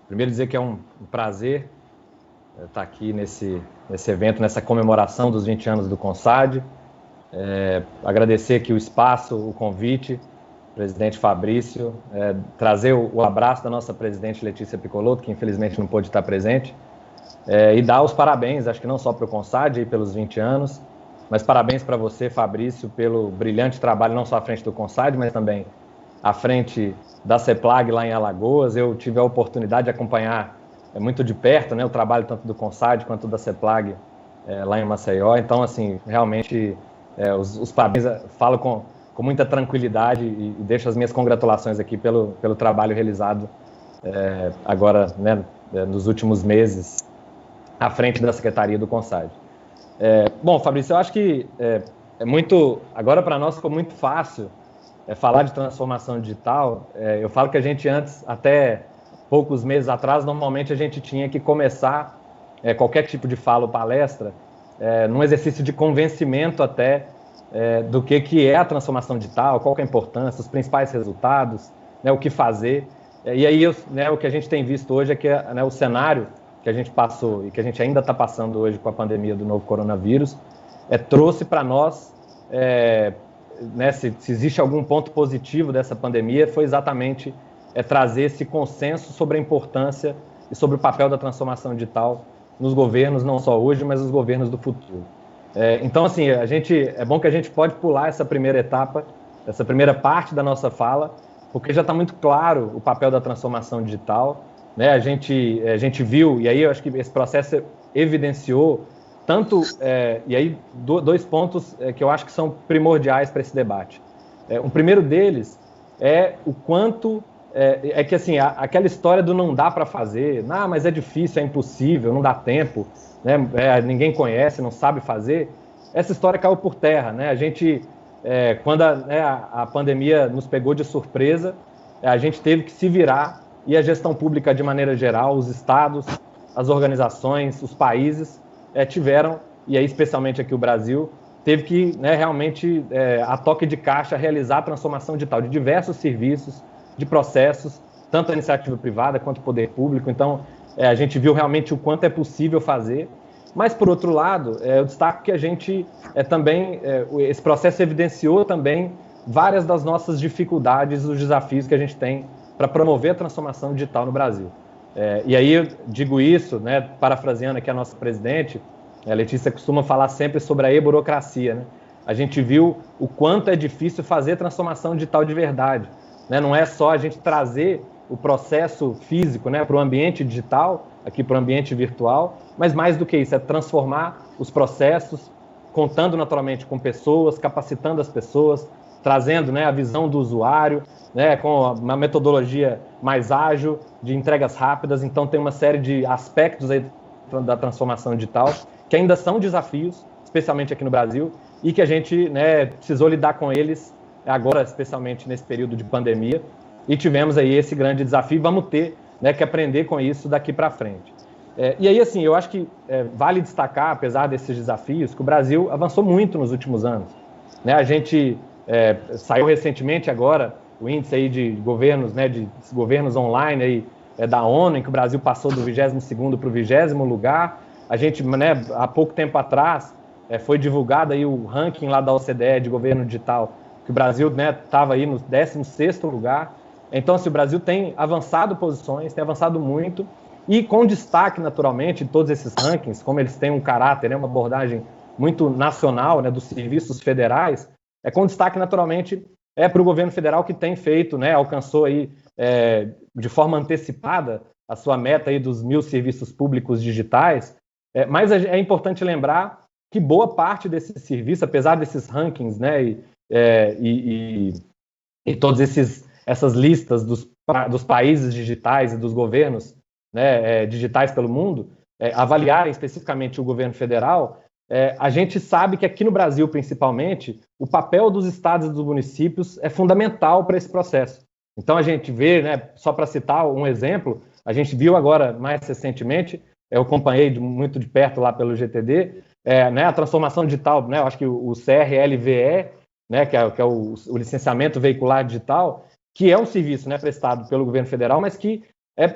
Primeiro dizer que é um prazer estar aqui nesse evento, nessa comemoração dos 20 anos do CONSAD. Agradecer aqui o espaço, o convite, presidente Fabrício, trazer o abraço da nossa presidente Letícia Piccolotto, que infelizmente não pôde estar presente, e dar os parabéns, acho que não só para o CONSAD, pelos 20 anos, mas parabéns para você, Fabrício, pelo brilhante trabalho, não só à frente do CONSAD, mas também à frente da CEPLAG lá em Alagoas. Eu tive a oportunidade de acompanhar muito de perto, né, o trabalho tanto do CONSAD quanto da CEPLAG lá em Maceió. Então, assim, realmente, os parabéns, falo com muita tranquilidade e deixo as minhas congratulações aqui pelo trabalho realizado agora, né, nos últimos meses, à frente da Secretaria do CONSAD. Bom, Fabrício, eu acho que agora para nós ficou muito fácil falar de transformação digital. Eu falo que a gente antes, até poucos meses atrás, normalmente a gente tinha que começar qualquer tipo de fala ou palestra num exercício de convencimento até do que é a transformação digital, qual que é a importância, os principais resultados, né, o que fazer. E aí, o que a gente tem visto hoje é que o cenário que a gente passou e que a gente ainda está passando hoje com a pandemia do novo coronavírus trouxe para nós, se existe algum ponto positivo dessa pandemia, foi exatamente trazer esse consenso sobre a importância e sobre o papel da transformação digital nos governos, não só hoje, mas nos governos do futuro. Então, assim, é bom que a gente pode pular essa primeira etapa, essa primeira parte da nossa fala, porque já está muito claro o papel da transformação digital, né? A gente viu, e aí eu acho que esse processo evidenciou tanto, e aí dois pontos que eu acho que são primordiais para esse debate. O primeiro deles é o quanto, que assim, aquela história do não dá para fazer, mas é difícil, é impossível, não dá tempo, né? Ninguém conhece, não sabe fazer, essa história caiu por terra, né? A gente, quando a pandemia nos pegou de surpresa, a gente teve que se virar, e a gestão pública de maneira geral, os estados, as organizações, os países tiveram, e aí especialmente aqui o Brasil, teve que realmente, a toque de caixa, realizar a transformação digital de diversos serviços, de processos, tanto a iniciativa privada quanto o poder público. Então, a gente viu realmente o quanto é possível fazer, mas, por outro lado, eu destaco que a gente também, esse processo evidenciou também várias das nossas dificuldades, os desafios que a gente tem para promover a transformação digital no Brasil. E aí eu digo isso, né, parafraseando aqui a nossa presidente, a Letícia costuma falar sempre sobre a e-burocracia, né? A gente viu o quanto é difícil fazer transformação digital de verdade, né? Não é só a gente trazer o processo físico, né, para o ambiente digital, aqui para o ambiente virtual, mas mais do que isso, é transformar os processos, contando naturalmente com pessoas, capacitando as pessoas, trazendo, né, a visão do usuário, né, com uma metodologia mais ágil, de entregas rápidas. Então tem uma série de aspectos aí da transformação digital que ainda são desafios, especialmente aqui no Brasil, e que a gente, né, precisou lidar com eles agora, especialmente nesse período de pandemia, e tivemos aí esse grande desafio. Vamos ter, né, que aprender com isso daqui para frente. E aí, assim, eu acho que vale destacar, apesar desses desafios, que o Brasil avançou muito nos últimos anos, né? A gente saiu recentemente agora o índice aí de governos, né, de governos online aí, da ONU, em que o Brasil passou do 22º para o 20º lugar. A gente, né, há pouco tempo atrás, foi divulgado aí o ranking lá da OCDE de governo digital, que o Brasil, né, estava aí no 16º lugar. Então, assim, o Brasil tem avançado posições, tem avançado muito, e com destaque, naturalmente, de todos esses rankings, como eles têm um caráter, né, uma abordagem muito nacional, né, dos serviços federais, com destaque, naturalmente, para o governo federal, que tem feito, né, alcançou aí, de forma antecipada a sua meta aí dos 1.000 serviços públicos digitais. Mas é importante lembrar que boa parte desses serviços, apesar desses rankings, né, e todas essas listas dos países digitais e dos governos, né, digitais pelo mundo, avaliarem especificamente o governo federal, a gente sabe que aqui no Brasil, principalmente, o papel dos estados e dos municípios é fundamental para esse processo. Então a gente vê, né, só para citar um exemplo, a gente viu agora, mais recentemente, eu acompanhei muito de perto lá pelo GTD, né, a transformação digital, né, eu acho que o CRLVE, né, que é o licenciamento veicular digital, que é um serviço, né, prestado pelo governo federal, mas que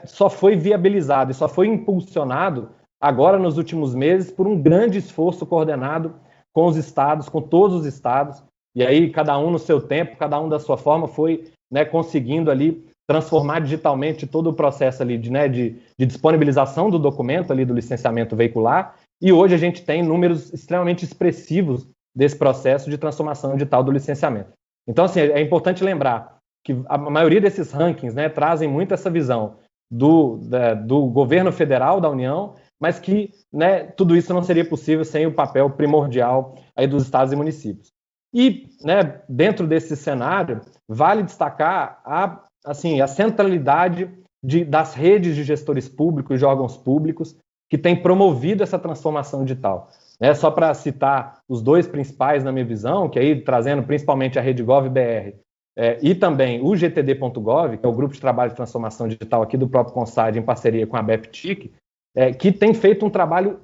só foi viabilizado e só foi impulsionado agora nos últimos meses por um grande esforço coordenado com os estados, com todos os estados, e aí cada um no seu tempo, cada um da sua forma foi, né, conseguindo ali transformar digitalmente todo o processo ali de disponibilização do documento ali do licenciamento veicular, e hoje a gente tem números extremamente expressivos desse processo de transformação digital do licenciamento. Então, assim, é importante lembrar que a maioria desses rankings, né, trazem muito essa visão do governo federal, da União, mas que, né, tudo isso não seria possível sem o papel primordial aí dos estados e municípios. E, né, dentro desse cenário, vale destacar a centralidade das redes de gestores públicos e de órgãos públicos que têm promovido essa transformação digital. Só para citar os dois principais na minha visão, que aí trazendo principalmente a Rede Gov.br e também o GTD.gov, que é o Grupo de Trabalho de Transformação Digital aqui do próprio CONSAD, em parceria com a BEPTIC, que tem feito um trabalho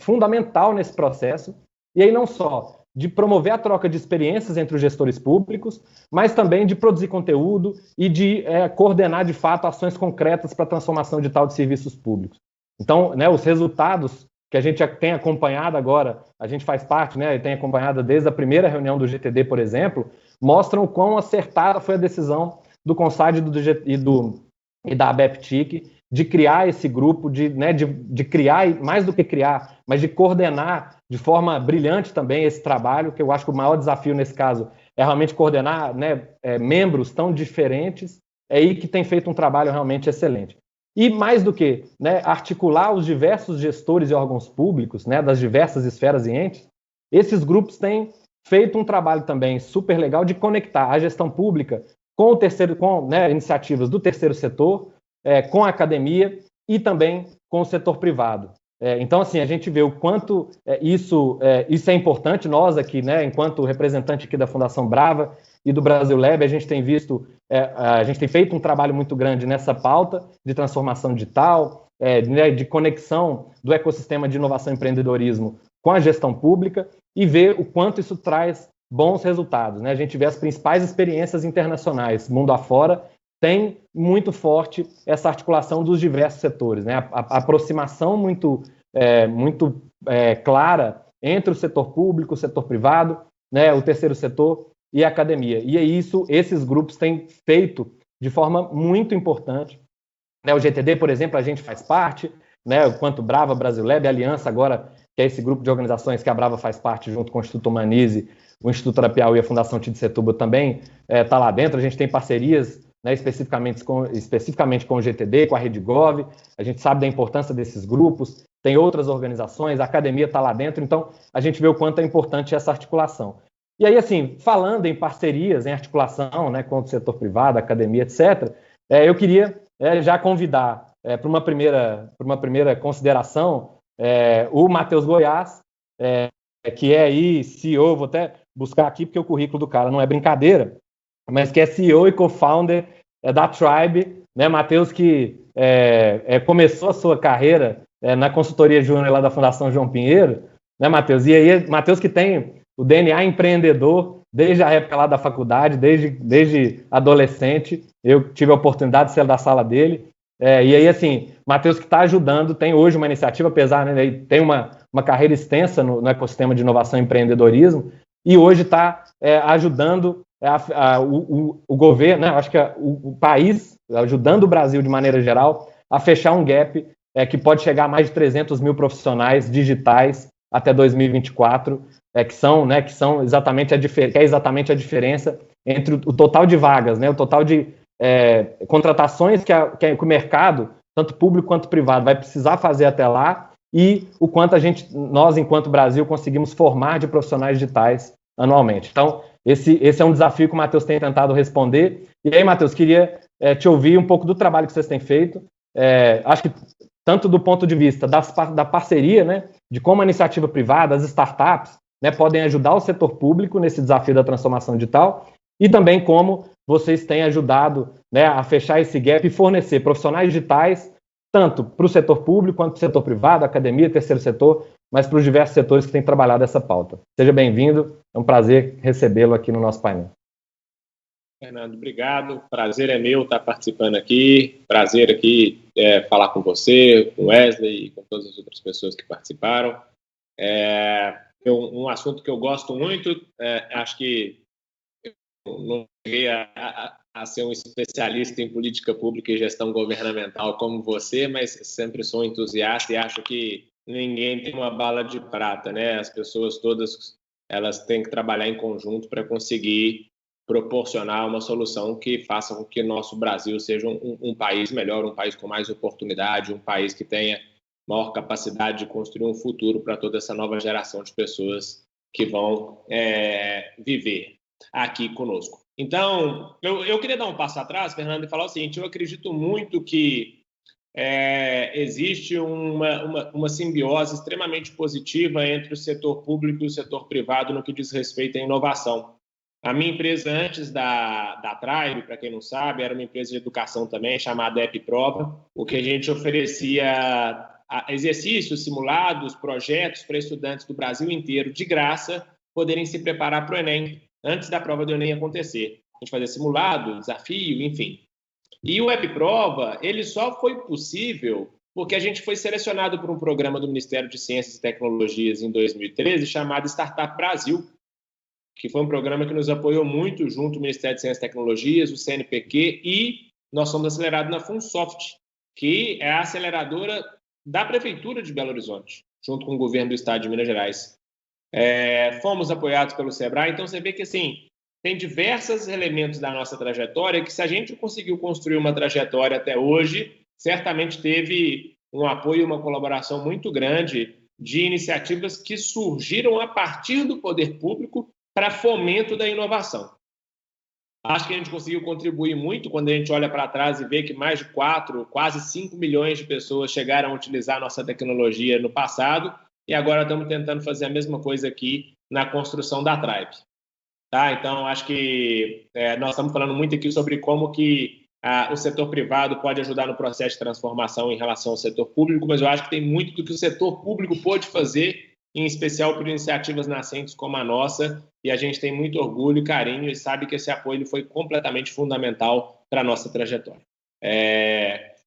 fundamental nesse processo, e aí não só de promover a troca de experiências entre os gestores públicos, mas também de produzir conteúdo e de coordenar, de fato, ações concretas para a transformação digital de serviços públicos. Então, né, os resultados que a gente já tem acompanhado agora, a gente faz parte, né, tem acompanhado desde a primeira reunião do GTD, por exemplo, mostram o quão acertada foi a decisão do CONSAD e da BEPTIC de criar esse grupo, de criar, mais do que criar, mas de coordenar de forma brilhante também esse trabalho, que eu acho que o maior desafio nesse caso é realmente coordenar, né, membros tão diferentes e que tem feito um trabalho realmente excelente. E mais do que, né, articular os diversos gestores e órgãos públicos, né, das diversas esferas e entes, esses grupos têm feito um trabalho também super legal de conectar a gestão pública com iniciativas do terceiro setor, com a academia e também com o setor privado. Então, assim, a gente vê o quanto isso é importante. Nós aqui, né, enquanto representante aqui da Fundação Brava e do Brasil Lab, a gente tem visto, a gente tem feito um trabalho muito grande nessa pauta de transformação digital, de conexão do ecossistema de inovação e empreendedorismo com a gestão pública e ver o quanto isso traz bons resultados, né? A gente vê as principais experiências internacionais, mundo afora, tem muito forte essa articulação dos diversos setores, né? A aproximação muito clara entre o setor público, o setor privado, né, o terceiro setor e a academia. E é isso, esses grupos têm feito de forma muito importante. O GTD, por exemplo, a gente faz parte, né, quanto Brava, Brasil Lab, a Aliança agora, que é esse grupo de organizações que a Brava faz parte junto com o Instituto Humanize, o Instituto Arapiauí e a Fundação Tid Setúbal também está lá dentro. A gente tem parcerias, né, especificamente com o GTD, com a Rede Gov, a gente sabe da importância desses grupos, tem outras organizações, a academia está lá dentro, então a gente vê o quanto é importante essa articulação. E aí, assim, falando em parcerias, em articulação, né, com o setor privado, academia, etc., eu queria já convidar para uma primeira consideração o Matheus Goiás, que é aí CEO, vou até buscar aqui porque o currículo do cara não é brincadeira, mas que é CEO e co-founder da Tribe, né, Matheus, que começou a sua carreira na consultoria júnior lá da Fundação João Pinheiro, né, Matheus? E aí, Matheus que tem o DNA empreendedor desde a época lá da faculdade, desde adolescente, eu tive a oportunidade de ser da sala dele, e aí, assim, Matheus que está ajudando, tem hoje uma iniciativa, apesar, né, ele tem uma carreira extensa no ecossistema de inovação e empreendedorismo, e hoje está ajudando o governo, né, acho que o país, ajudando o Brasil de maneira geral, a fechar um gap que pode chegar a mais de 300 mil profissionais digitais até 2024, que são exatamente a diferença entre o total de vagas, né, o total de contratações que o mercado, tanto público quanto privado, vai precisar fazer até lá, e o quanto nós, enquanto Brasil, conseguimos formar de profissionais digitais anualmente. Então, esse é um desafio que o Matheus tem tentado responder. E aí, Matheus, queria te ouvir um pouco do trabalho que vocês têm feito. Acho que tanto do ponto de vista da parceria, né, de como a iniciativa privada, as startups, né, podem ajudar o setor público nesse desafio da transformação digital, e também como vocês têm ajudado, né, a fechar esse gap e fornecer profissionais digitais, tanto para o setor público quanto para o setor privado, academia, terceiro setor, mas para os diversos setores que têm trabalhado essa pauta. Seja bem-vindo, é um prazer recebê-lo aqui no nosso painel. Fernando, obrigado. Prazer é meu estar participando aqui. Prazer aqui falar com você, com Wesley e com todas as outras pessoas que participaram. Um assunto que eu gosto muito, acho que eu não cheguei a ser um especialista em política pública e gestão governamental como você, mas sempre sou entusiasta e acho que ninguém tem uma bala de prata, né? As pessoas todas elas têm que trabalhar em conjunto para conseguir proporcionar uma solução que faça com que o nosso Brasil seja um país melhor, um país com mais oportunidade, um país que tenha maior capacidade de construir um futuro para toda essa nova geração de pessoas que vão viver aqui conosco. Então, eu queria dar um passo atrás, Fernando, e falar o seguinte: eu acredito muito que existe uma simbiose extremamente positiva entre o setor público e o setor privado no que diz respeito à inovação. A minha empresa, antes da Tribe, para quem não sabe, era uma empresa de educação também, chamada EpiProva, o que a gente oferecia exercícios, simulados, projetos para estudantes do Brasil inteiro, de graça, poderem se preparar para o Enem, antes da prova do Enem acontecer. A gente fazia simulado, desafio, enfim. E o EpiProva, ele só foi possível porque a gente foi selecionado por um programa do Ministério de Ciências e Tecnologias em 2013, chamado Startup Brasil, que foi um programa que nos apoiou muito junto ao Ministério de Ciências e Tecnologias, o CNPq, e nós somos acelerados na Funsoft, que é a aceleradora da Prefeitura de Belo Horizonte, junto com o governo do Estado de Minas Gerais. Fomos apoiados pelo Sebrae, então você vê que assim, tem diversos elementos da nossa trajetória que, se a gente conseguiu construir uma trajetória até hoje, certamente teve um apoio e uma colaboração muito grande de iniciativas que surgiram a partir do poder público para fomento da inovação. Acho que a gente conseguiu contribuir muito quando a gente olha para trás e vê que mais de 4, quase 5 milhões de pessoas chegaram a utilizar a nossa tecnologia no passado e agora estamos tentando fazer a mesma coisa aqui na construção da Tribe. Tá? Então, acho que nós estamos falando muito aqui sobre como que o setor privado pode ajudar no processo de transformação em relação ao setor público, mas eu acho que tem muito do que o setor público pode fazer, em especial por iniciativas nascentes como a nossa, e a gente tem muito orgulho e carinho e sabe que esse apoio foi completamente fundamental para a nossa trajetória.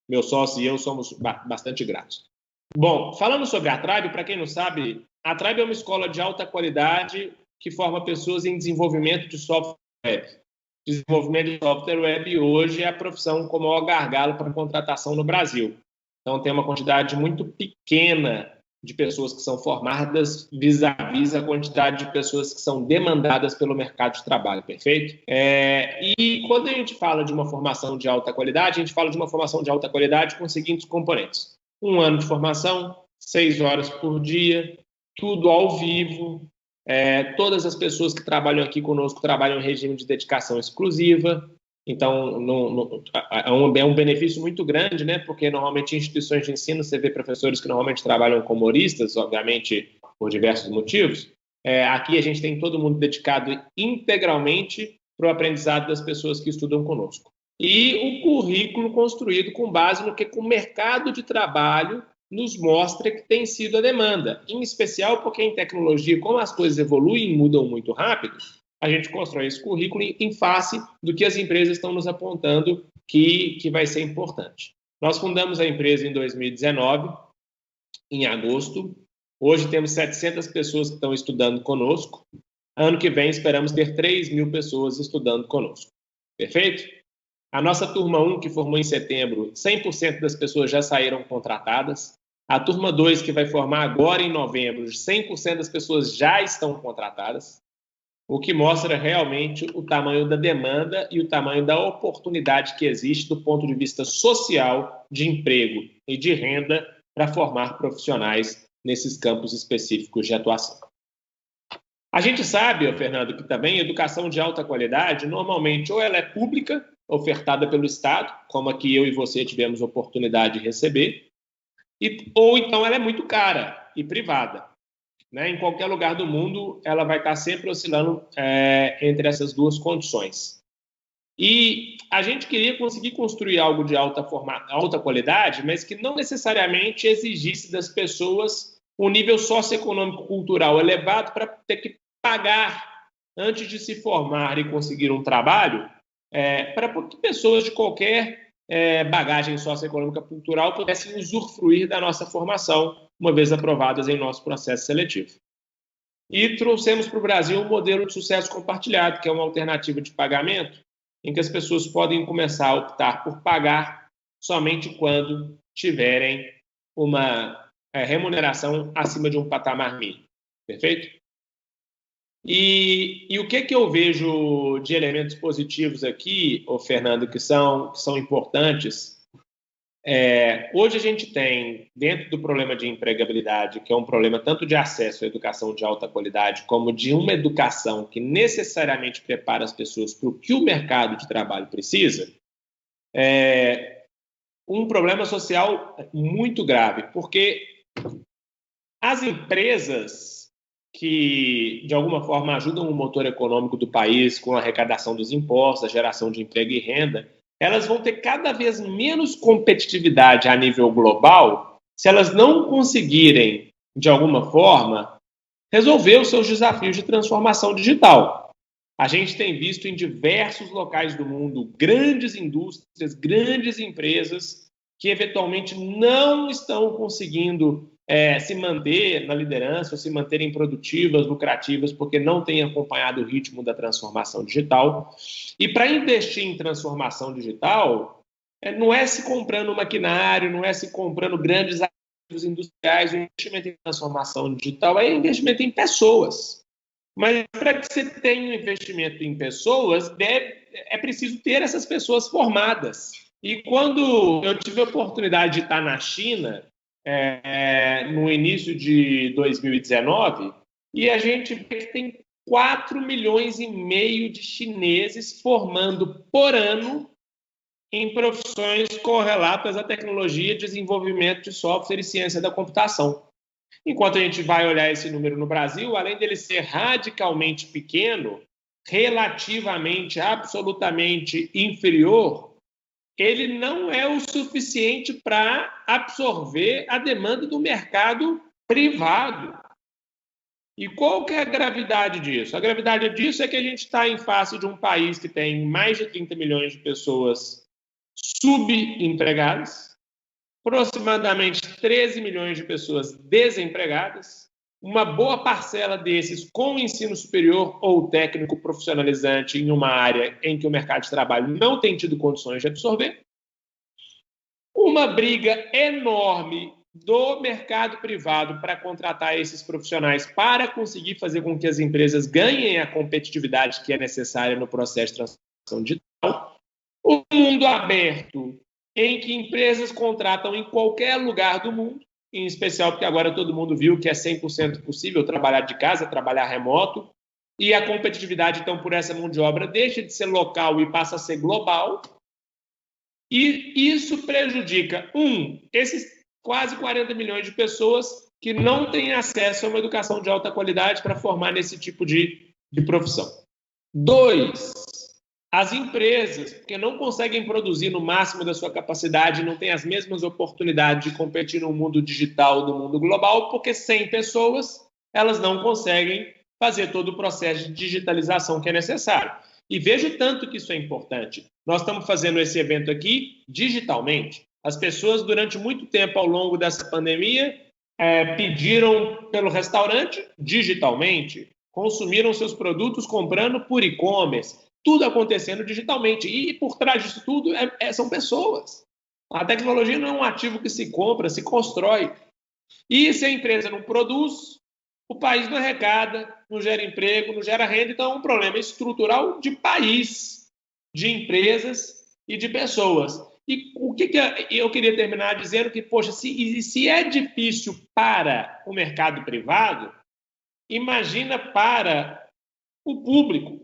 Meu sócio e eu somos bastante gratos. Bom, falando sobre a Tribe, para quem não sabe, a Tribe é uma escola de alta qualidade que forma pessoas em desenvolvimento de software web. Desenvolvimento de software web hoje é a profissão com o maior gargalo para contratação no Brasil. Então, tem uma quantidade muito pequena de pessoas que são formadas vis-à-vis a quantidade de pessoas que são demandadas pelo mercado de trabalho, perfeito? E quando a gente fala de uma formação de alta qualidade, a gente fala de uma formação de alta qualidade com os seguintes componentes: 1 ano de formação, 6 horas por dia, tudo ao vivo. Todas as pessoas que trabalham aqui conosco trabalham em regime de dedicação exclusiva. Então, é um benefício muito grande, né? Porque normalmente em instituições de ensino você vê professores que normalmente trabalham como humoristas, obviamente por diversos motivos. Aqui a gente tem todo mundo dedicado integralmente para o aprendizado das pessoas que estudam conosco. E o currículo construído com base no que o mercado de trabalho nos mostra que tem sido a demanda. Em especial porque em tecnologia, como as coisas evoluem e mudam muito rápido, a gente constrói esse currículo em face do que as empresas estão nos apontando que vai ser importante. Nós fundamos a empresa em 2019, em agosto. Hoje temos 700 pessoas que estão estudando conosco. Ano que vem esperamos ter 3.000 pessoas estudando conosco. Perfeito? A nossa turma 1, que formou em setembro, 100% das pessoas já saíram contratadas. A turma 2, que vai formar agora em novembro, 100% das pessoas já estão contratadas. O que mostra realmente o tamanho da demanda e o tamanho da oportunidade que existe do ponto de vista social, de emprego e de renda para formar profissionais nesses campos específicos de atuação. A gente sabe, Fernando, que também educação de alta qualidade, normalmente ou ela é pública, ofertada pelo Estado, como aqui eu e você tivemos oportunidade de receber, ou então ela é muito cara e privada. Em qualquer lugar do mundo, ela vai estar sempre oscilando entre essas duas condições. E a gente queria conseguir construir algo de alta qualidade, mas que não necessariamente exigisse das pessoas um nível socioeconômico-cultural elevado para ter que pagar, antes de se formar e conseguir um trabalho, para que pessoas de qualquer bagagem socioeconômica cultural pudessem usufruir da nossa formação, uma vez aprovadas em nosso processo seletivo. E trouxemos para o Brasil um modelo de sucesso compartilhado, que é uma alternativa de pagamento, em que as pessoas podem começar a optar por pagar somente quando tiverem uma remuneração acima de um patamar mínimo. Perfeito? E o que eu vejo de elementos positivos aqui, Fernando, que são importantes? Hoje a gente tem, dentro do problema de empregabilidade, que é um problema tanto de acesso à educação de alta qualidade, como de uma educação que necessariamente prepara as pessoas para o que o mercado de trabalho precisa, um problema social muito grave, porque as empresas que, de alguma forma, ajudam o motor econômico do país com a arrecadação dos impostos, a geração de emprego e renda, elas vão ter cada vez menos competitividade a nível global se elas não conseguirem, de alguma forma, resolver os seus desafios de transformação digital. A gente tem visto em diversos locais do mundo grandes indústrias, grandes empresas que eventualmente não estão conseguindo se manter na liderança, ou se manterem produtivas, lucrativas, porque não têm acompanhado o ritmo da transformação digital. E para investir em transformação digital, não é se comprando maquinário, não é se comprando grandes ativos industriais, o investimento em transformação digital é investimento em pessoas. Mas para que você tenha um investimento em pessoas, é preciso ter essas pessoas formadas. E quando eu tive a oportunidade de estar na China, no início de 2019, e a gente vê que tem 4,5 milhões de chineses formando por ano em profissões correlatas à tecnologia, desenvolvimento de software e ciência da computação. Enquanto a gente vai olhar esse número no Brasil, além dele ser radicalmente pequeno, relativamente, absolutamente inferior, ele não é o suficiente para absorver a demanda do mercado privado. E qual que é a gravidade disso? A gravidade disso é que a gente está em face de um país que tem mais de 30 milhões de pessoas subempregadas, aproximadamente 13 milhões de pessoas desempregadas, uma boa parcela desses com ensino superior ou técnico profissionalizante em uma área em que o mercado de trabalho não tem tido condições de absorver, uma briga enorme do mercado privado para contratar esses profissionais para conseguir fazer com que as empresas ganhem a competitividade que é necessária no processo de transformação digital, um mundo aberto em que empresas contratam em qualquer lugar do mundo, em especial porque agora todo mundo viu que é 100% possível trabalhar de casa, trabalhar remoto, e a competitividade, então, por essa mão de obra deixa de ser local e passa a ser global. E isso prejudica, esses quase 40 milhões de pessoas que não têm acesso a uma educação de alta qualidade para formar nesse tipo de profissão. 2, as empresas, porque não conseguem produzir no máximo da sua capacidade, não têm as mesmas oportunidades de competir no mundo digital do mundo global, porque sem pessoas elas não conseguem fazer todo o processo de digitalização que é necessário. E vejo tanto que isso é importante. Nós estamos fazendo esse evento aqui digitalmente. As pessoas, durante muito tempo ao longo dessa pandemia, pediram pelo restaurante digitalmente, consumiram seus produtos comprando por e-commerce, tudo acontecendo digitalmente. E por trás disso tudo são pessoas. A tecnologia não é um ativo que se compra, se constrói. E se a empresa não produz, o país não arrecada, não gera emprego, não gera renda. Então é um problema estrutural de país, de empresas e de pessoas. E o que eu queria terminar dizendo que, poxa, se é difícil para o mercado privado, imagina para o público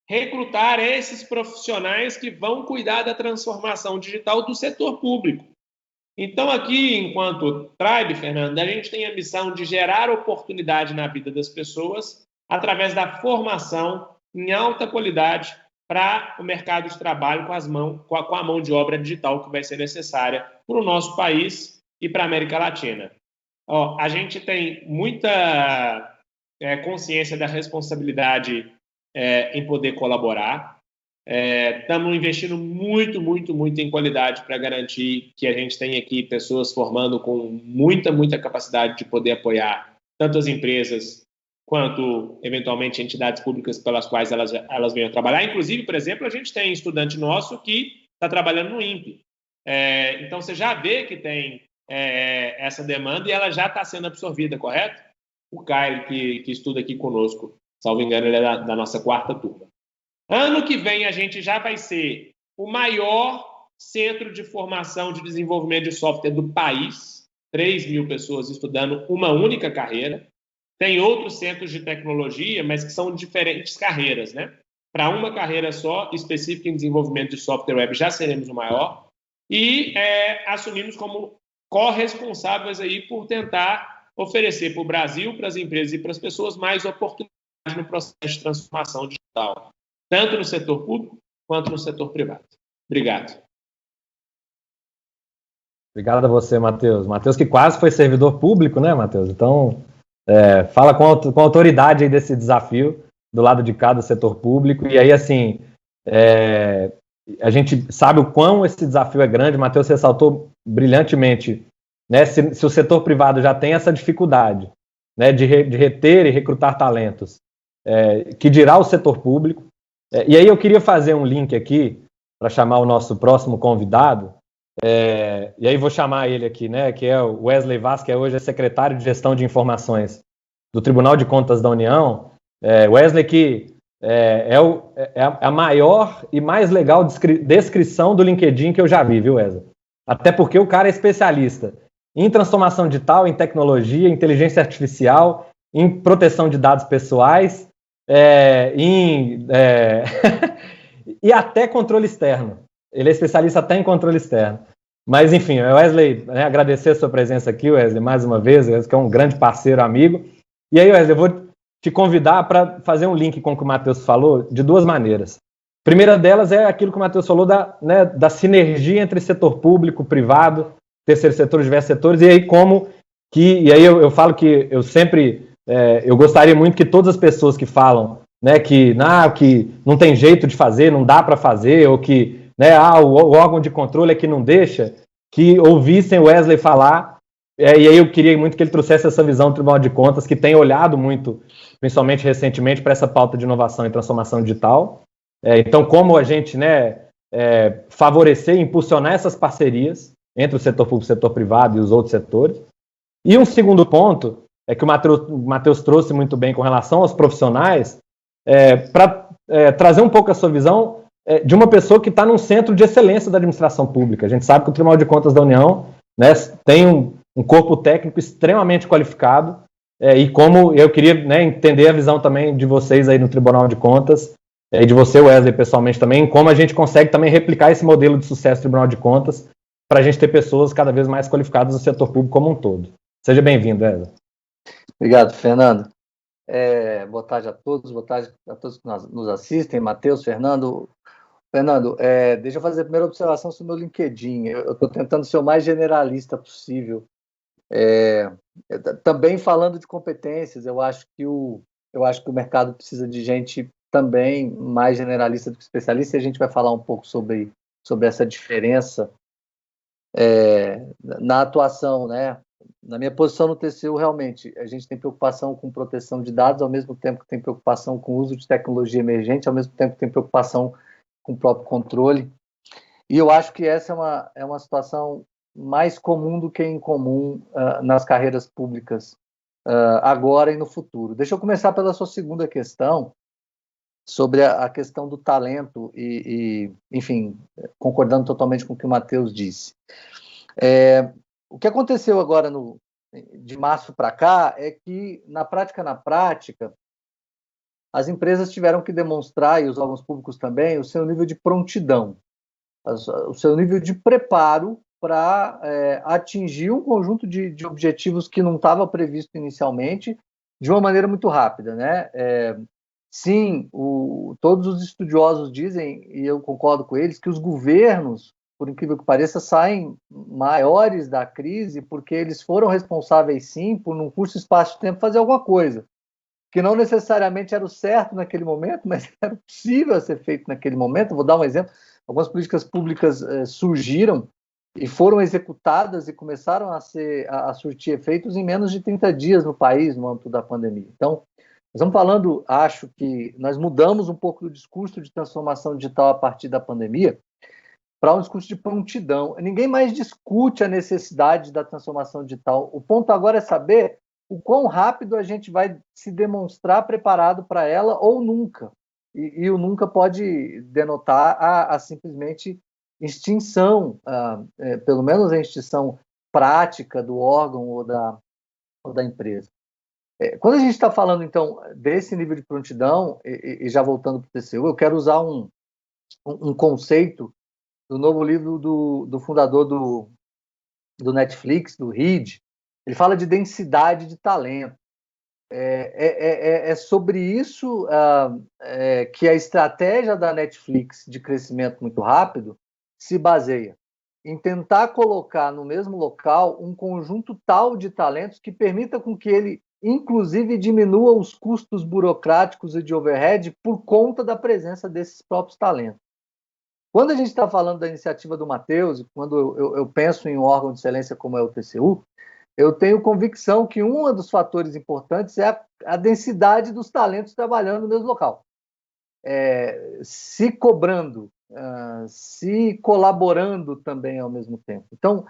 recrutar esses profissionais que vão cuidar da transformação digital do setor público. Então, aqui, enquanto Tribe, Fernando, a gente tem a missão de gerar oportunidade na vida das pessoas através da formação em alta qualidade para o mercado de trabalho com a mão de obra digital que vai ser necessária para o nosso país e para a América Latina. A gente tem muita consciência da responsabilidade em poder colaborar. Estamos investindo muito, muito, muito em qualidade para garantir que a gente tenha aqui pessoas formando com muita, muita capacidade de poder apoiar tanto as empresas quanto, eventualmente, entidades públicas pelas quais elas venham trabalhar. Inclusive, por exemplo, a gente tem estudante nosso que está trabalhando no INPE. Então, você já vê que tem essa demanda e ela já está sendo absorvida, correto? O Caio, que estuda aqui conosco, salvo engano, ele é da nossa 4ª turma. Ano que vem, a gente já vai ser o maior centro de formação de desenvolvimento de software do país, 3.000 pessoas estudando uma única carreira. Tem outros centros de tecnologia, mas que são diferentes carreiras, né? Para uma carreira só, específica em desenvolvimento de software web, já seremos o maior. E assumimos como corresponsáveis aí por tentar oferecer para o Brasil, para as empresas e para as pessoas mais oportunidades no processo de transformação digital, tanto no setor público quanto no setor privado. Obrigado. Obrigado a você, Matheus. Matheus que quase foi servidor público, né, Matheus? Então, fala com autoridade aí desse desafio do lado de cá do setor público. E aí, assim, a gente sabe o quão esse desafio é grande. O Matheus ressaltou brilhantemente, né? Se o setor privado já tem essa dificuldade, né, de reter e recrutar talentos, que dirá o setor público. E aí eu queria fazer um link aqui para chamar o nosso próximo convidado. E aí vou chamar ele aqui, né, que é o Wesley Vaz, que hoje é secretário de Gestão de Informações do Tribunal de Contas da União. Wesley que é a maior e mais legal descrição do LinkedIn que eu já vi, viu, Wesley? Até porque o cara é especialista em transformação digital, em tecnologia, inteligência artificial, em proteção de dados pessoais, e até controle externo. Ele é especialista até em controle externo. Mas, enfim, Wesley, né, agradecer a sua presença aqui, Wesley, mais uma vez, Wesley, que é um grande parceiro, amigo. E aí, Wesley, eu vou te convidar para fazer um link com o que o Matheus falou de duas maneiras. A primeira delas é aquilo que o Matheus falou da sinergia entre setor público, privado, terceiro setor, diversos setores, e aí e aí eu falo que eu sempre, eu gostaria muito que todas as pessoas que falam, né, que não tem jeito de fazer, não dá para fazer, ou que, né, o órgão de controle é que não deixa, que ouvissem o Wesley falar, e aí eu queria muito que ele trouxesse essa visão do Tribunal de Contas, que tem olhado muito, principalmente recentemente, para essa pauta de inovação e transformação digital. Então, como a gente, né, favorecer e impulsionar essas parcerias entre o setor público, o setor privado e os outros setores. E um segundo ponto, que o Matheus trouxe muito bem com relação aos profissionais, para trazer um pouco a sua visão de uma pessoa que está num centro de excelência da administração pública. A gente sabe que o Tribunal de Contas da União, né, tem um corpo técnico extremamente qualificado, e como eu queria, né, entender a visão também de vocês aí no Tribunal de Contas, e de você, Wesley, pessoalmente também, como a gente consegue também replicar esse modelo de sucesso do Tribunal de Contas para a gente ter pessoas cada vez mais qualificadas no setor público como um todo. Seja bem-vindo, Wesley. Obrigado, Fernando. Boa tarde a todos, boa tarde a todos que nos assistem, Matheus, Fernando. Fernando, deixa eu fazer a primeira observação sobre o meu LinkedIn. Eu estou tentando ser o mais generalista possível. Também falando de competências, eu acho que o mercado precisa de gente também mais generalista do que especialista, e a gente vai falar um pouco sobre essa diferença na atuação, né? Na minha posição no TCU, realmente, a gente tem preocupação com proteção de dados, ao mesmo tempo que tem preocupação com o uso de tecnologia emergente, ao mesmo tempo que tem preocupação com o próprio controle. E eu acho que essa é uma situação mais comum do que incomum nas carreiras públicas agora e no futuro. Deixa eu começar pela sua segunda questão, sobre a questão do talento e, enfim, concordando totalmente com o que o Matheus disse. O que aconteceu agora de março para cá é que, na prática, as empresas tiveram que demonstrar, e os órgãos públicos também, o seu nível de prontidão, o seu nível de preparo para atingir um conjunto de objetivos que não estava previsto inicialmente, de uma maneira muito rápida, né? Sim, todos os estudiosos dizem, e eu concordo com eles, que os governos, por incrível que pareça, saem maiores da crise porque eles foram responsáveis, sim, por num curto espaço de tempo fazer alguma coisa. que não necessariamente era o certo naquele momento, mas era possível ser feito naquele momento. Vou dar um exemplo. Algumas políticas públicas surgiram e foram executadas e começaram a surtir efeitos em menos de 30 dias no país, no âmbito da pandemia. Então, nós estamos falando, acho que nós mudamos um pouco do discurso de transformação digital a partir da pandemia para um discurso de prontidão. Ninguém mais discute a necessidade da transformação digital. O ponto agora é saber o quão rápido a gente vai se demonstrar preparado para ela ou nunca. E o nunca pode denotar a simplesmente extinção, pelo menos a extinção prática do órgão ou da empresa. Quando a gente está falando, então, desse nível de prontidão, e já voltando para o TCU, eu quero usar um conceito do novo livro do fundador do Netflix, do Reed. Ele fala de densidade de talento. É sobre isso que a estratégia da Netflix de crescimento muito rápido se baseia, em tentar colocar no mesmo local um conjunto tal de talentos que permita com que ele, inclusive, diminua os custos burocráticos e de overhead por conta da presença desses próprios talentos. Quando a gente está falando da iniciativa do Matheus, quando eu penso em um órgão de excelência como é o TCU, eu tenho convicção que um dos fatores importantes é a densidade dos talentos trabalhando no mesmo local. Se cobrando, se colaborando também ao mesmo tempo. Então,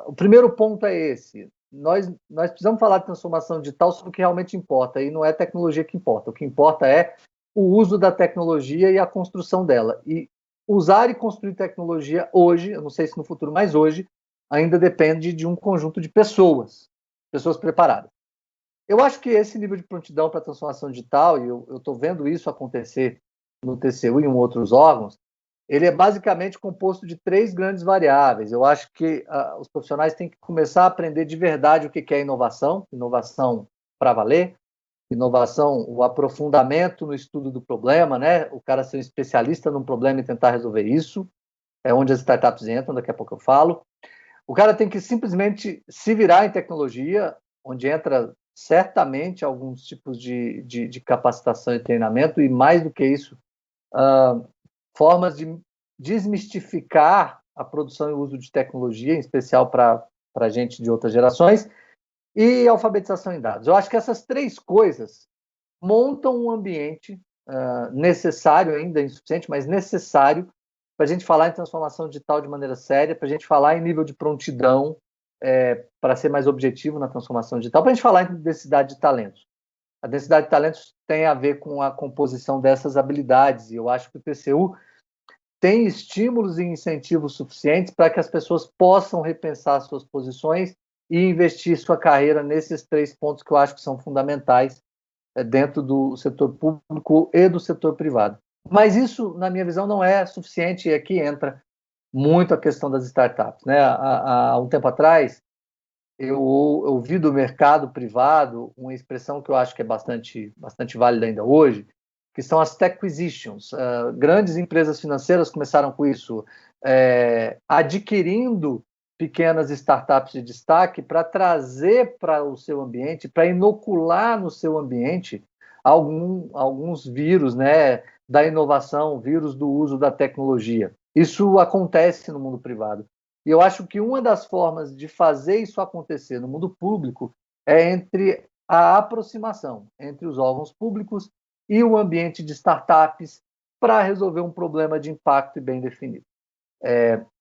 o primeiro ponto é esse. Nós precisamos falar de transformação digital sobre o que realmente importa, e não é tecnologia que importa. O que importa é o uso da tecnologia e a construção dela. E usar e construir tecnologia hoje, eu não sei se no futuro, mas hoje, ainda depende de um conjunto de pessoas preparadas. Eu acho que esse nível de prontidão para a transformação digital, e eu estou vendo isso acontecer no TCU e em outros órgãos, ele é basicamente composto de 3 grandes variáveis. Eu acho que os profissionais têm que começar a aprender de verdade o que é inovação para valer, inovação, o aprofundamento no estudo do problema, né? O cara ser um especialista num problema e tentar resolver isso, é onde as startups entram, daqui a pouco eu falo. O cara tem que simplesmente se virar em tecnologia, onde entra certamente alguns tipos de capacitação e treinamento, e mais do que isso, formas de desmistificar a produção e o uso de tecnologia, em especial para gente de outras gerações, e alfabetização em dados. Eu acho que essas 3 coisas montam um ambiente necessário, ainda insuficiente, mas necessário para a gente falar em transformação digital de maneira séria, para a gente falar em nível de prontidão, para ser mais objetivo na transformação digital, para a gente falar em densidade de talentos. A densidade de talentos tem a ver com a composição dessas habilidades, e eu acho que o TCU tem estímulos e incentivos suficientes para que as pessoas possam repensar suas posições e investir sua carreira nesses 3 pontos que eu acho que são fundamentais dentro do setor público e do setor privado. Mas isso, na minha visão, não é suficiente, e aqui entra muito a questão das startups, né? Há um tempo atrás, eu ouvi do mercado privado uma expressão que eu acho que é bastante válida ainda hoje, que são as techquisitions. Grandes empresas financeiras começaram com isso, adquirindo pequenas startups de destaque para trazer para o seu ambiente, para inocular no seu ambiente alguns vírus, né, da inovação, vírus do uso da tecnologia. Isso acontece no mundo privado. E eu acho que uma das formas de fazer isso acontecer no mundo público é entre a aproximação entre os órgãos públicos e o ambiente de startups para resolver um problema de impacto bem definido.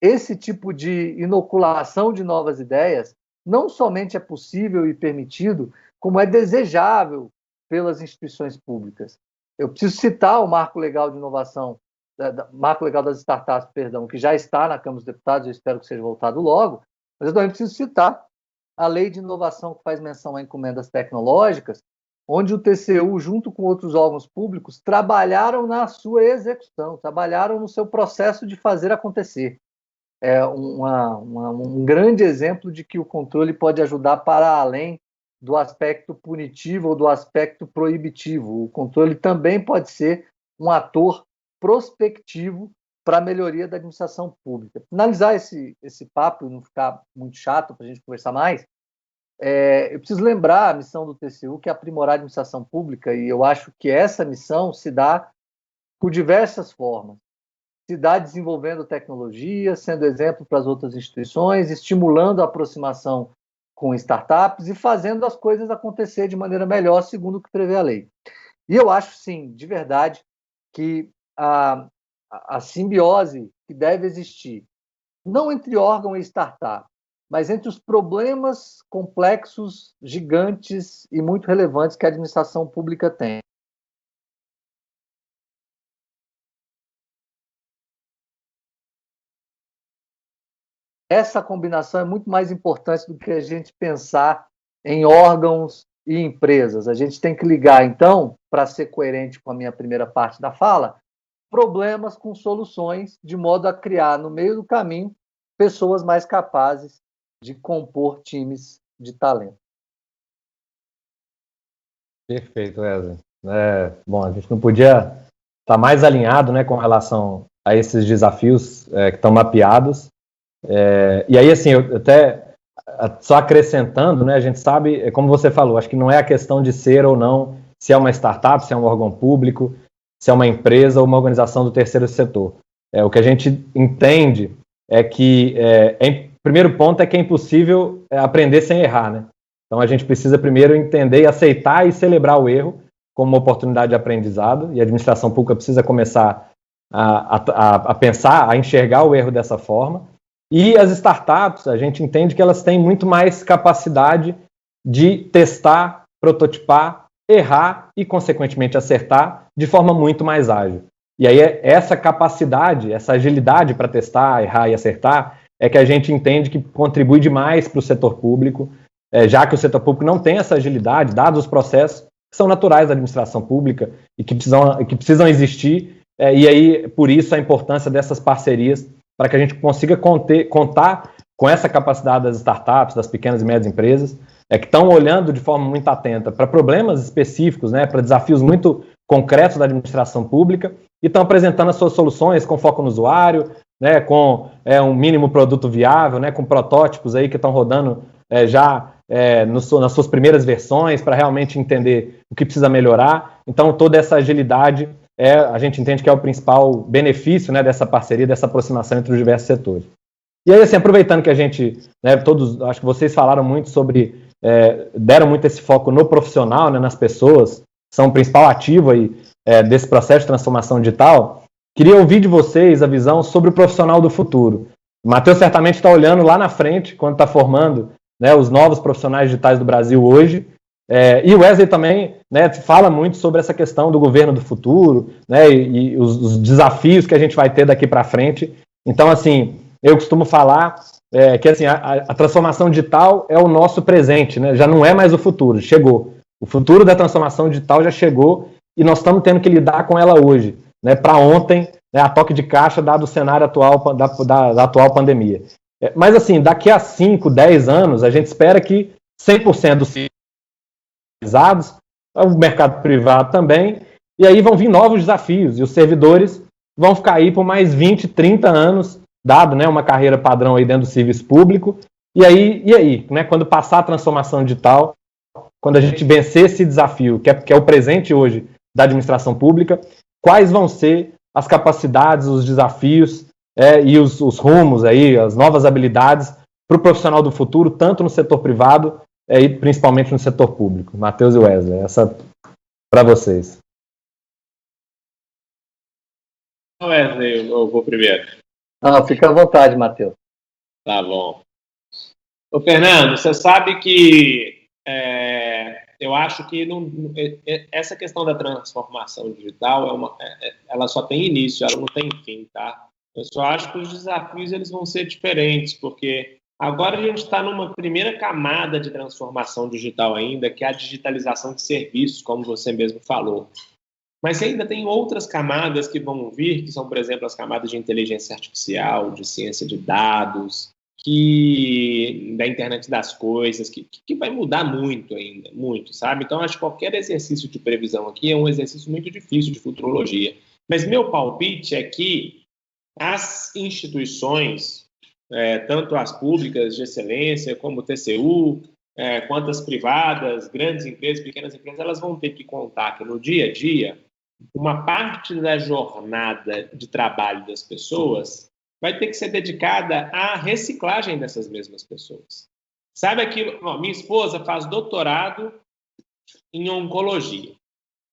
Esse tipo de inoculação de novas ideias não somente é possível e permitido, como é desejável pelas instituições públicas. Eu preciso citar o Marco Legal de Inovação, Marco Legal das Startups, perdão, que já está na Câmara dos Deputados, eu espero que seja voltado logo, mas eu também preciso citar a Lei de Inovação, que faz menção a encomendas tecnológicas, onde o TCU, junto com outros órgãos públicos, trabalharam na sua execução, trabalharam no seu processo de fazer acontecer. É um grande exemplo de que o controle pode ajudar para além do aspecto punitivo ou do aspecto proibitivo. O controle também pode ser um ator prospectivo para a melhoria da administração pública. Finalizar esse papo e não ficar muito chato para a gente conversar mais, eu preciso lembrar a missão do TCU, que é aprimorar a administração pública, e eu acho que essa missão se dá por diversas formas. Se dá desenvolvendo tecnologia, sendo exemplo para as outras instituições, estimulando a aproximação com startups e fazendo as coisas acontecer de maneira melhor, segundo o que prevê a lei. E eu acho, sim, de verdade, que a simbiose que deve existir, não entre órgão e startup, mas entre os problemas complexos, gigantes e muito relevantes que a administração pública tem. Essa combinação é muito mais importante do que a gente pensar em órgãos e empresas. A gente tem que ligar, então, para ser coerente com a minha primeira parte da fala, problemas com soluções, de modo a criar, no meio do caminho, pessoas mais capazes de compor times de talento. Perfeito, Wesley. Bom, a gente não podia estar mais alinhado, né, com relação a esses desafios que estão mapeados. E aí, assim, eu até só acrescentando, né, a gente sabe, como você falou, acho que não é a questão de ser ou não, se é uma startup, se é um órgão público, se é uma empresa ou uma organização do terceiro setor. O que a gente entende é que, primeiro ponto é que é impossível aprender sem errar, né? Então a gente precisa primeiro entender, aceitar e celebrar o erro como uma oportunidade de aprendizado, e a administração pública precisa começar a pensar, a enxergar o erro dessa forma. E as startups, a gente entende que elas têm muito mais capacidade de testar, prototipar, errar e, consequentemente, acertar de forma muito mais ágil. E aí essa capacidade, essa agilidade para testar, errar e acertar é que a gente entende que contribui demais para o setor público, já que o setor público não tem essa agilidade, dados os processos que são naturais da administração pública e que precisam existir, e aí, por isso, a importância dessas parcerias para que a gente consiga contar com essa capacidade das startups, das pequenas e médias empresas, que estão olhando de forma muito atenta para problemas específicos, né, para desafios muito concretos da administração pública, e estão apresentando as suas soluções com foco no usuário, né, com um mínimo produto viável, né, com protótipos aí que estão rodando nas suas primeiras versões, para realmente entender o que precisa melhorar. Então, toda essa agilidade a gente entende que é o principal benefício, né, dessa parceria, dessa aproximação entre os diversos setores. E aí, assim, aproveitando que a gente, né, todos, acho que vocês falaram muito sobre, deram muito esse foco no profissional, né, nas pessoas, são o principal ativo aí, desse processo de transformação digital, queria ouvir de vocês a visão sobre o profissional do futuro. O Matheus certamente está olhando lá na frente, quando está formando, né, os novos profissionais digitais do Brasil hoje, e o Wesley também, né, fala muito sobre essa questão do governo do futuro, né, e os desafios que a gente vai ter daqui para frente. Então, assim, eu costumo falar que assim, a transformação digital é o nosso presente, né, já não é mais o futuro, chegou. O futuro da transformação digital já chegou e nós estamos tendo que lidar com ela hoje, né, para ontem, né, a toque de caixa, dado o cenário atual da atual pandemia. Mas, assim, daqui a 5, 10 anos, a gente espera que 100% dos o mercado privado também, e aí vão vir novos desafios, e os servidores vão ficar aí por mais 20, 30 anos, dado, né, uma carreira padrão aí dentro do serviço público, e aí, né, quando passar a transformação digital, quando a gente vencer esse desafio, que é o presente hoje da administração pública, quais vão ser as capacidades, os desafios e os rumos, aí, as novas habilidades para o profissional do futuro, tanto no setor privado e principalmente no setor público. Matheus e Wesley, essa para vocês. Wesley, eu vou primeiro. Fica à vontade, Matheus. Tá bom. Ô, Fernando, você sabe que eu acho que essa questão da transformação digital ela só tem início, ela não tem fim, tá? Eu só acho que os desafios eles vão ser diferentes, porque agora a gente está numa primeira camada de transformação digital ainda, que é a digitalização de serviços, como você mesmo falou. Mas ainda tem outras camadas que vão vir, que são, por exemplo, as camadas de inteligência artificial, de ciência de dados, da internet das coisas, que vai mudar muito ainda, muito, sabe? Então, acho que qualquer exercício de previsão aqui é um exercício muito difícil de futurologia. Mas meu palpite é que as instituições, tanto as públicas de excelência, como o TCU, quanto as privadas, grandes empresas, pequenas empresas, elas vão ter que contar que no dia a dia, uma parte da jornada de trabalho das pessoas vai ter que ser dedicada à reciclagem dessas mesmas pessoas. Sabe aquilo? Minha esposa faz doutorado em oncologia.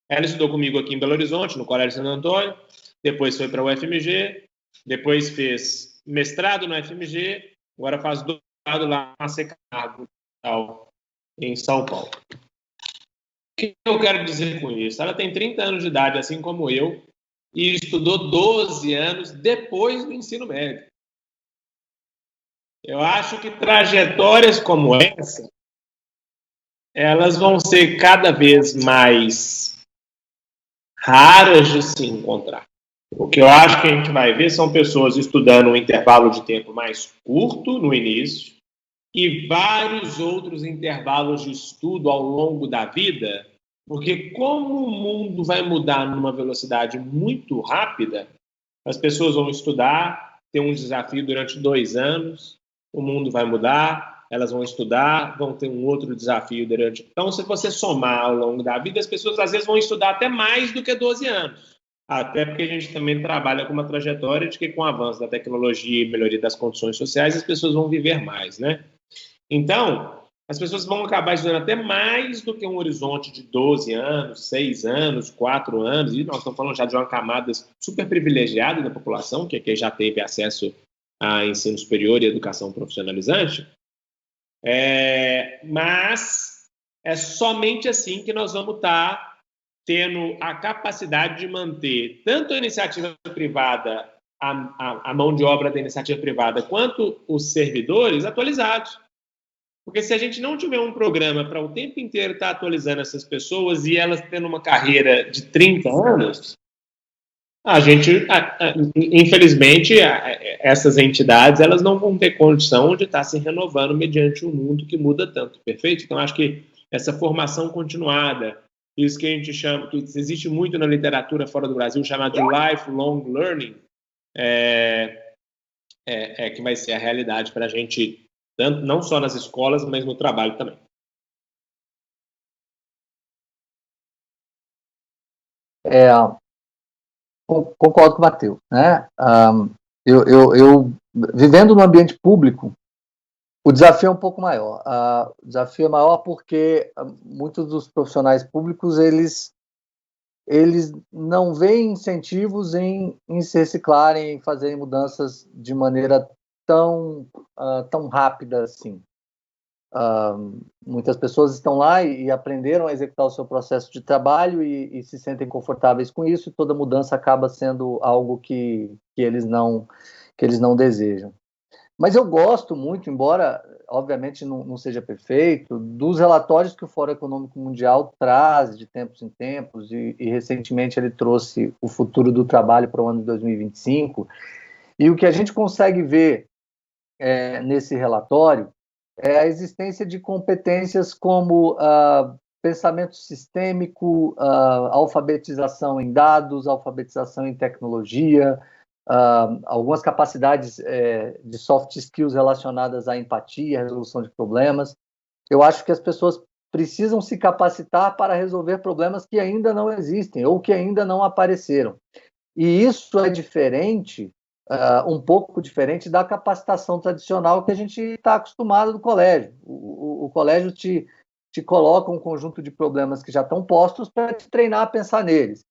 Ela estudou comigo aqui em Belo Horizonte, no Colégio Santo Antônio, depois foi para o UFMG, depois fez mestrado no UFMG, agora faz doutorado lá na Secargo, em São Paulo. O que eu quero dizer com isso? Ela tem 30 anos de idade, assim como eu, e estudou 12 anos depois do ensino médio. Eu acho que trajetórias como essa, elas vão ser cada vez mais raras de se encontrar. O que eu acho que a gente vai ver são pessoas estudando um intervalo de tempo mais curto no início e vários outros intervalos de estudo ao longo da vida, porque como o mundo vai mudar numa velocidade muito rápida, as pessoas vão estudar, ter um desafio durante 2 anos, o mundo vai mudar, elas vão estudar, vão ter um outro desafio durante... Então, se você somar ao longo da vida, as pessoas às vezes vão estudar até mais do que 12 anos. Até porque a gente também trabalha com uma trajetória de que com o avanço da tecnologia e melhoria das condições sociais, as pessoas vão viver mais, né? Então, as pessoas vão acabar estudando até mais do que um horizonte de 12 anos, 6 anos, 4 anos, e nós estamos falando já de uma camada super privilegiada da população, que já teve acesso a ensino superior e educação profissionalizante, mas é somente assim que nós vamos estar tendo a capacidade de manter tanto a iniciativa privada, a mão de obra da iniciativa privada, quanto os servidores atualizados. Porque se a gente não tiver um programa para o tempo inteiro estar atualizando essas pessoas e elas tendo uma carreira de 30 anos, a gente, infelizmente, essas entidades elas não vão ter condição de estar se renovando mediante um mundo que muda tanto, perfeito? Então, acho que essa formação continuada, isso que a gente chama, que existe muito na literatura fora do Brasil, chamado de lifelong learning, que vai ser a realidade para a gente, tanto, não só nas escolas, mas no trabalho também. Concordo com o Matheus, né? Eu vivendo no ambiente público, o desafio é um pouco maior. O desafio é maior porque muitos dos profissionais públicos eles não veem incentivos em se reciclarem, em fazerem mudanças de maneira tão rápida assim. Muitas pessoas estão lá e aprenderam a executar o seu processo de trabalho e se sentem confortáveis com isso, e toda mudança acaba sendo algo que eles não desejam. Mas eu gosto muito, embora obviamente não seja perfeito, dos relatórios que o Fórum Econômico Mundial traz de tempos em tempos, e recentemente ele trouxe o futuro do trabalho para o ano de 2025, e o que a gente consegue ver nesse relatório é a existência de competências como pensamento sistêmico, alfabetização em dados, alfabetização em tecnologia, algumas capacidades de soft skills relacionadas à empatia, à resolução de problemas. Eu acho que as pessoas precisam se capacitar para resolver problemas que ainda não existem ou que ainda não apareceram. E isso é diferente, um pouco diferente da capacitação tradicional que a gente está acostumado no colégio. O colégio te coloca um conjunto de problemas que já estão postos para te treinar a pensar neles.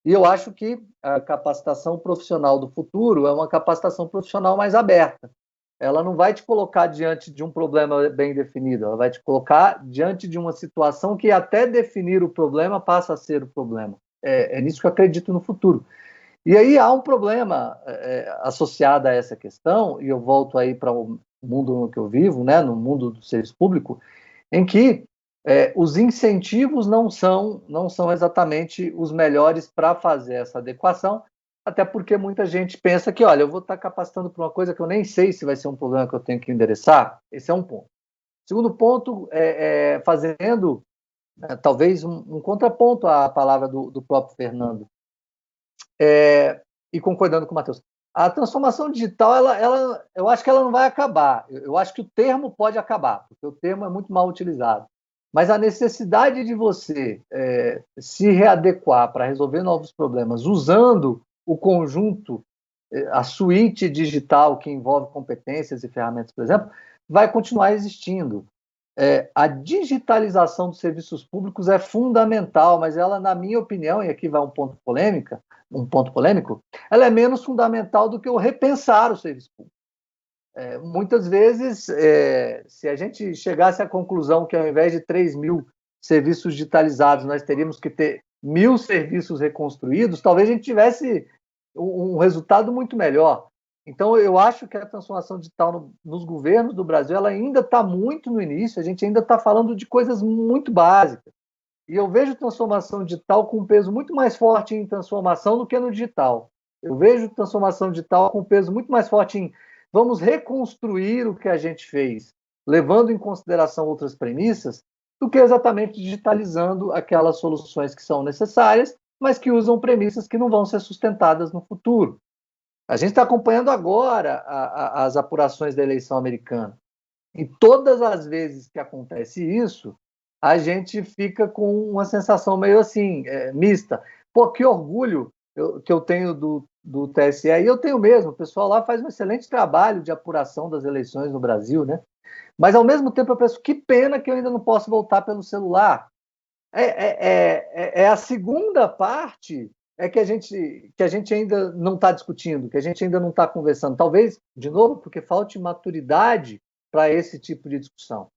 E eu acho que a capacitação profissional do futuro é uma capacitação profissional mais aberta. Ela não vai te colocar diante de um problema bem definido, ela vai te colocar diante de uma situação que até definir o problema passa a ser o problema. É nisso que eu acredito no futuro. E aí há um problema associado a essa questão, e eu volto aí para o mundo no que eu vivo, né, no mundo do serviço público, em que os incentivos não são exatamente os melhores para fazer essa adequação, até porque muita gente pensa que, olha, eu vou estar capacitando para uma coisa que eu nem sei se vai ser um problema que eu tenho que endereçar. Esse é um ponto. Segundo ponto, fazendo talvez um contraponto à palavra do próprio Fernando, e concordando com o Matheus. A transformação digital, eu acho que ela não vai acabar. Eu acho que o termo pode acabar, porque o termo é muito mal utilizado. Mas a necessidade de você se readequar para resolver novos problemas, usando o conjunto, a suíte digital que envolve competências e ferramentas, por exemplo, vai continuar existindo. A digitalização dos serviços públicos é fundamental, mas ela, na minha opinião, e aqui vai um ponto polêmico, ela é menos fundamental do que o repensar o serviço público. Muitas vezes, se a gente chegasse à conclusão que ao invés de 3.000 serviços digitalizados, nós teríamos que ter 1.000 serviços reconstruídos, talvez a gente tivesse um resultado muito melhor. Então, eu acho que a transformação digital nos governos do Brasil, ela ainda está muito no início, a gente ainda está falando de coisas muito básicas. E eu vejo transformação digital com um peso muito mais forte em transformação do que no digital. Eu vejo transformação digital com um peso muito mais forte em vamos reconstruir o que a gente fez, levando em consideração outras premissas, do que exatamente digitalizando aquelas soluções que são necessárias, mas que usam premissas que não vão ser sustentadas no futuro. A gente está acompanhando agora as apurações da eleição americana. E todas as vezes que acontece isso, a gente fica com uma sensação meio assim, mista. Pô, que orgulho que eu tenho do TSE, e eu tenho mesmo, o pessoal lá faz um excelente trabalho de apuração das eleições no Brasil, né? Mas, ao mesmo tempo, eu penso, que pena que eu ainda não posso voltar pelo celular. A segunda parte que a gente ainda não está discutindo, que a gente ainda não está conversando. Talvez, de novo, porque falte maturidade para esse tipo de discussão.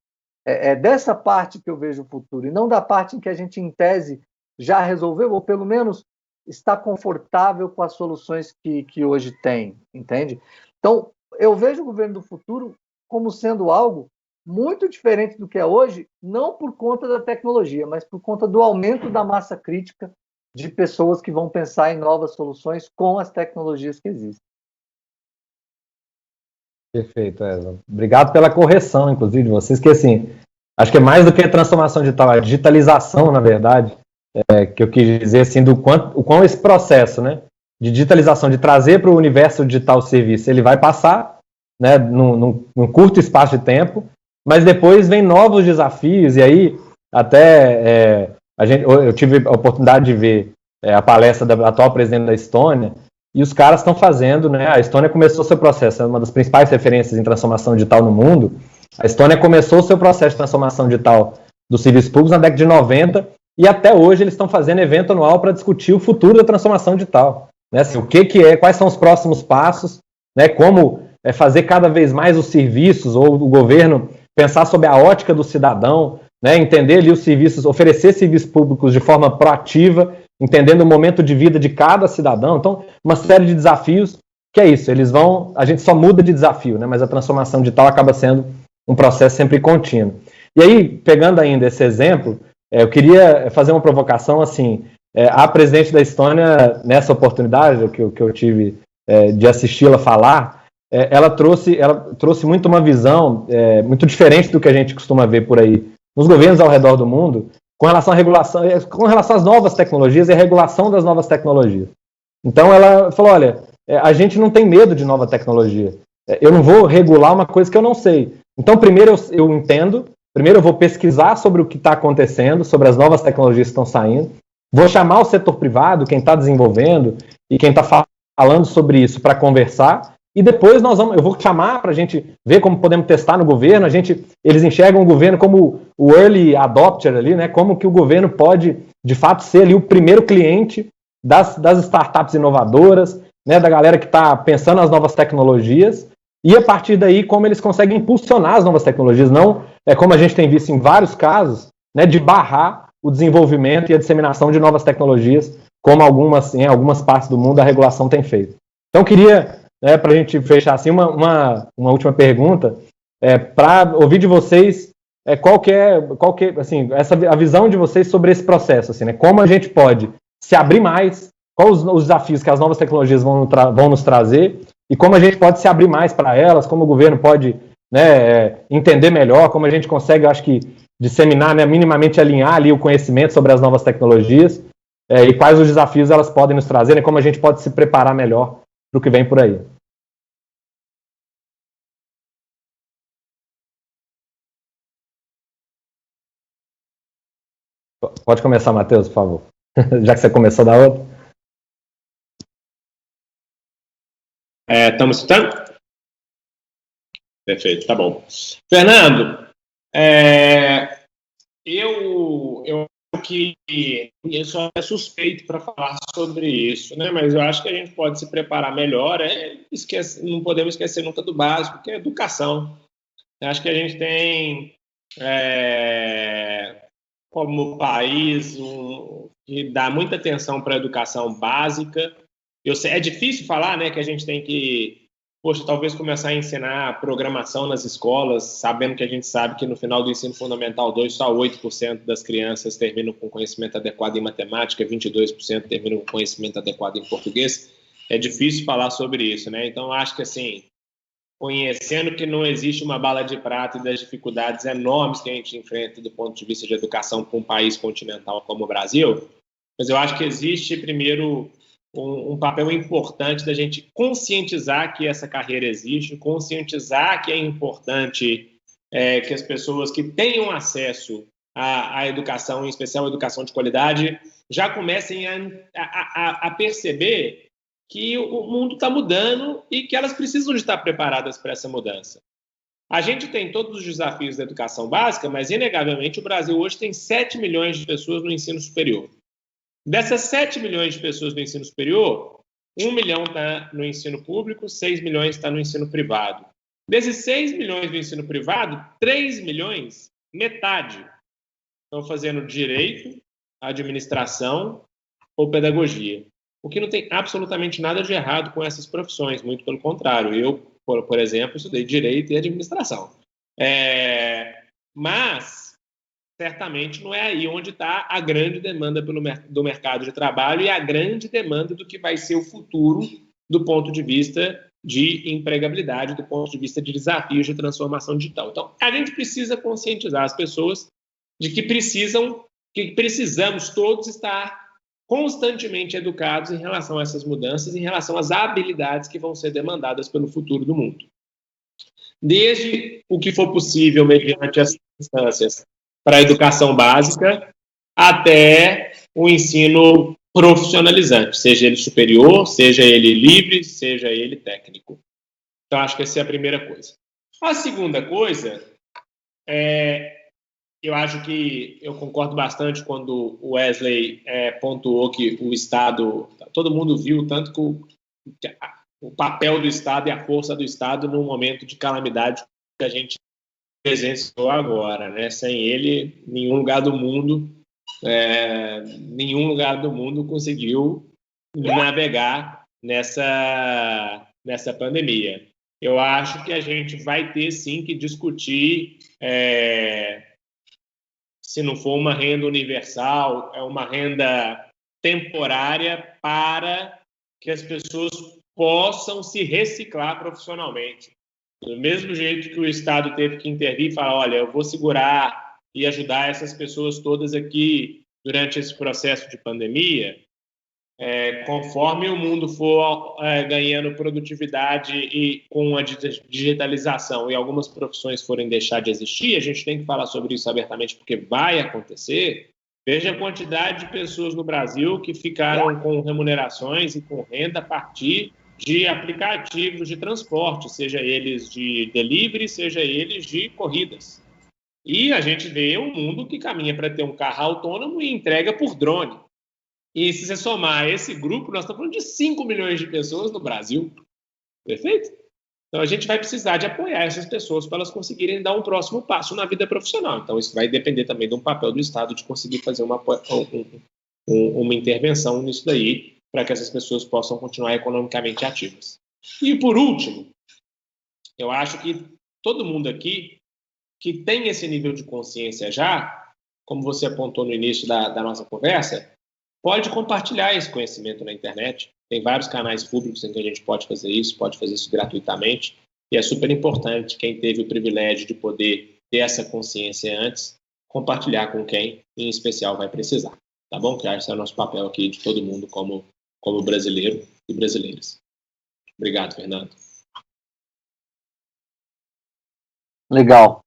É dessa parte que eu vejo o futuro, e não da parte em que a gente, em tese, já resolveu, ou pelo menos está confortável com as soluções que hoje tem, entende? Então, eu vejo o governo do futuro como sendo algo muito diferente do que é hoje, não por conta da tecnologia, mas por conta do aumento da massa crítica de pessoas que vão pensar em novas soluções com as tecnologias que existem. Perfeito, Ezra. Obrigado pela correção, inclusive, de vocês, que assim, acho que é mais do que a transformação digital, a digitalização, na verdade, que eu quis dizer assim, o quão esse processo, né, de digitalização, de trazer para o universo digital o serviço, ele vai passar, né, num curto espaço de tempo, mas depois vem novos desafios, e aí até eu tive a oportunidade de ver a palestra da atual presidente da Estônia, e os caras estão fazendo, né, a Estônia começou seu processo, é uma das principais referências em transformação digital no mundo. A Estônia começou seu processo de transformação digital dos serviços públicos na década de 90, e até hoje eles estão fazendo evento anual para discutir o futuro da transformação digital. Né? Assim, o que é, quais são os próximos passos, né? Como fazer cada vez mais os serviços, ou o governo pensar sobre a ótica do cidadão, né? Entender ali os serviços, oferecer serviços públicos de forma proativa, entendendo o momento de vida de cada cidadão. Então, uma série de desafios, que é isso, a gente só muda de desafio, né? Mas a transformação digital acaba sendo um processo sempre contínuo. E aí, pegando ainda esse exemplo, eu queria fazer uma provocação, assim, a presidente da Estônia, nessa oportunidade que eu tive de assisti-la falar, ela trouxe muito uma visão muito diferente do que a gente costuma ver por aí nos governos ao redor do mundo, com relação à regulação, com relação às novas tecnologias e a regulação das novas tecnologias. Então ela falou, olha, a gente não tem medo de nova tecnologia, eu não vou regular uma coisa que eu não sei. Então primeiro eu entendo, primeiro eu vou pesquisar sobre o que está acontecendo, sobre as novas tecnologias que estão saindo, vou chamar o setor privado, quem está desenvolvendo e quem está falando sobre isso para conversar, e depois eu vou chamar para a gente ver como podemos testar no governo. Eles enxergam o governo como o early adopter ali, né? Como que o governo pode, de fato, ser ali o primeiro cliente das startups inovadoras, né? Da galera que está pensando nas novas tecnologias, e a partir daí como eles conseguem impulsionar as novas tecnologias. Não como a gente tem visto em vários casos, né? De barrar o desenvolvimento e a disseminação de novas tecnologias, como em algumas partes do mundo a regulação tem feito. Então, queria, para a gente fechar assim, uma última pergunta, para ouvir de vocês qual que é assim, a visão de vocês sobre esse processo, assim, né? Como a gente pode se abrir mais, quais os desafios que as novas tecnologias vão nos trazer, e como a gente pode se abrir mais para elas, como o governo pode, né, entender melhor, como a gente consegue, acho que, disseminar, né, minimamente alinhar ali o conhecimento sobre as novas tecnologias, e quais os desafios elas podem nos trazer, né, como a gente pode se preparar melhor o que vem por aí. Pode começar, Matheus, por favor. Já que você começou da outra. Estamos escutando? Perfeito, tá bom. Fernando, eu que eu sou suspeito para falar sobre isso, né? Mas eu acho que a gente pode se preparar melhor. Não podemos esquecer nunca do básico, que é a educação. Eu acho que a gente tem, como país, que dá muita atenção para a educação básica. É difícil falar, né, que a gente tem que, talvez começar a ensinar programação nas escolas, sabendo que a gente sabe que no final do ensino fundamental 2, só 8% das crianças terminam com conhecimento adequado em matemática, 22% terminam com conhecimento adequado em português. É difícil falar sobre isso, né? Então, acho que, assim, conhecendo que não existe uma bala de prata e das dificuldades enormes que a gente enfrenta do ponto de vista de educação para um país continental como o Brasil, mas eu acho que existe, primeiro, um papel importante da gente conscientizar que essa carreira existe, conscientizar que é importante que as pessoas que tenham acesso à educação, em especial a educação de qualidade, já comecem a perceber que o mundo está mudando e que elas precisam de estar preparadas para essa mudança. A gente tem todos os desafios da educação básica, mas, inegavelmente, o Brasil hoje tem 7 milhões de pessoas no ensino superior. Dessas 7 milhões de pessoas no ensino superior, 1 milhão está no ensino público, 6 milhões está no ensino privado. Desses 6 milhões do ensino privado, 3 milhões, metade, estão fazendo direito, administração ou pedagogia. O que não tem absolutamente nada de errado com essas profissões, muito pelo contrário. Eu, por exemplo, estudei direito e administração. Mas, certamente, não é aí onde está a grande demanda do mercado de trabalho e a grande demanda do que vai ser o futuro do ponto de vista de empregabilidade, do ponto de vista de desafios de transformação digital. Então, a gente precisa conscientizar as pessoas de que precisamos todos estar constantemente educados em relação a essas mudanças, em relação às habilidades que vão ser demandadas pelo futuro do mundo. Desde o que for possível, mediante as instâncias para a educação básica, até o ensino profissionalizante, seja ele superior, seja ele livre, seja ele técnico. Então, acho que essa é a primeira coisa. A segunda coisa eu acho que eu concordo bastante quando o Wesley pontuou que o Estado, todo mundo viu tanto que o papel do Estado e a força do Estado num momento de calamidade que a gente presenciou agora, né? Sem ele, nenhum lugar do mundo conseguiu navegar nessa pandemia. Eu acho que a gente vai ter, sim, que discutir se não for uma renda universal, é uma renda temporária para que as pessoas possam se reciclar profissionalmente. Do mesmo jeito que o Estado teve que intervir e falar, olha, eu vou segurar e ajudar essas pessoas todas aqui durante esse processo de pandemia, conforme o mundo for ganhando produtividade e com a digitalização e algumas profissões forem deixar de existir, a gente tem que falar sobre isso abertamente porque vai acontecer. Veja a quantidade de pessoas no Brasil que ficaram com remunerações e com renda a partir de aplicativos de transporte, seja eles de delivery, seja eles de corridas. E a gente vê um mundo que caminha para ter um carro autônomo e entrega por drone. E se você somar esse grupo, nós estamos falando de 5 milhões de pessoas no Brasil. Perfeito? Então, a gente vai precisar de apoiar essas pessoas para elas conseguirem dar um próximo passo na vida profissional. Então, isso vai depender também de um papel do Estado de conseguir fazer uma intervenção nisso daí, para que essas pessoas possam continuar economicamente ativas. E, por último, eu acho que todo mundo aqui que tem esse nível de consciência já, como você apontou no início da nossa conversa, pode compartilhar esse conhecimento na internet. Tem vários canais públicos em que a gente pode fazer isso gratuitamente, e é super importante quem teve o privilégio de poder ter essa consciência antes, compartilhar com quem, em especial, vai precisar. Tá bom? Que esse é o nosso papel aqui de todo mundo como brasileiro e brasileiras. Obrigado, Fernando. Legal.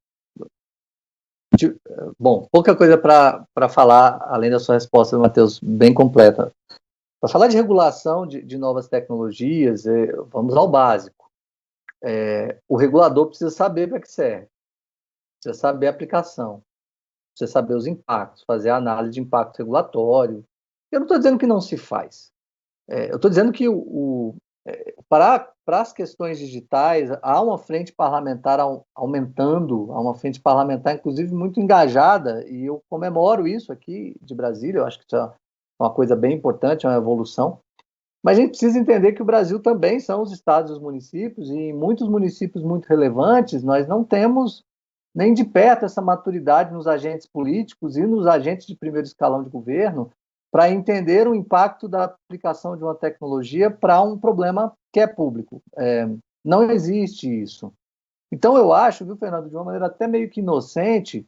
Bom, pouca coisa para falar, além da sua resposta, Matheus, bem completa. Para falar de regulação de novas tecnologias, vamos ao básico. O regulador precisa saber para que serve, precisa saber a aplicação, precisa saber os impactos, fazer a análise de impacto regulatório. Eu não estou dizendo que não se faz. Eu estou dizendo que para as questões digitais, há uma frente parlamentar aumentando, há uma frente parlamentar, inclusive, muito engajada, e eu comemoro isso aqui de Brasília, eu acho que isso é uma coisa bem importante, é uma evolução. Mas a gente precisa entender que o Brasil também são os estados e os municípios, e em muitos municípios muito relevantes, nós não temos nem de perto essa maturidade nos agentes políticos e nos agentes de primeiro escalão de governo para entender o impacto da aplicação de uma tecnologia para um problema que é público. Não existe isso. Então, eu acho, viu, Fernando, de uma maneira até meio que inocente,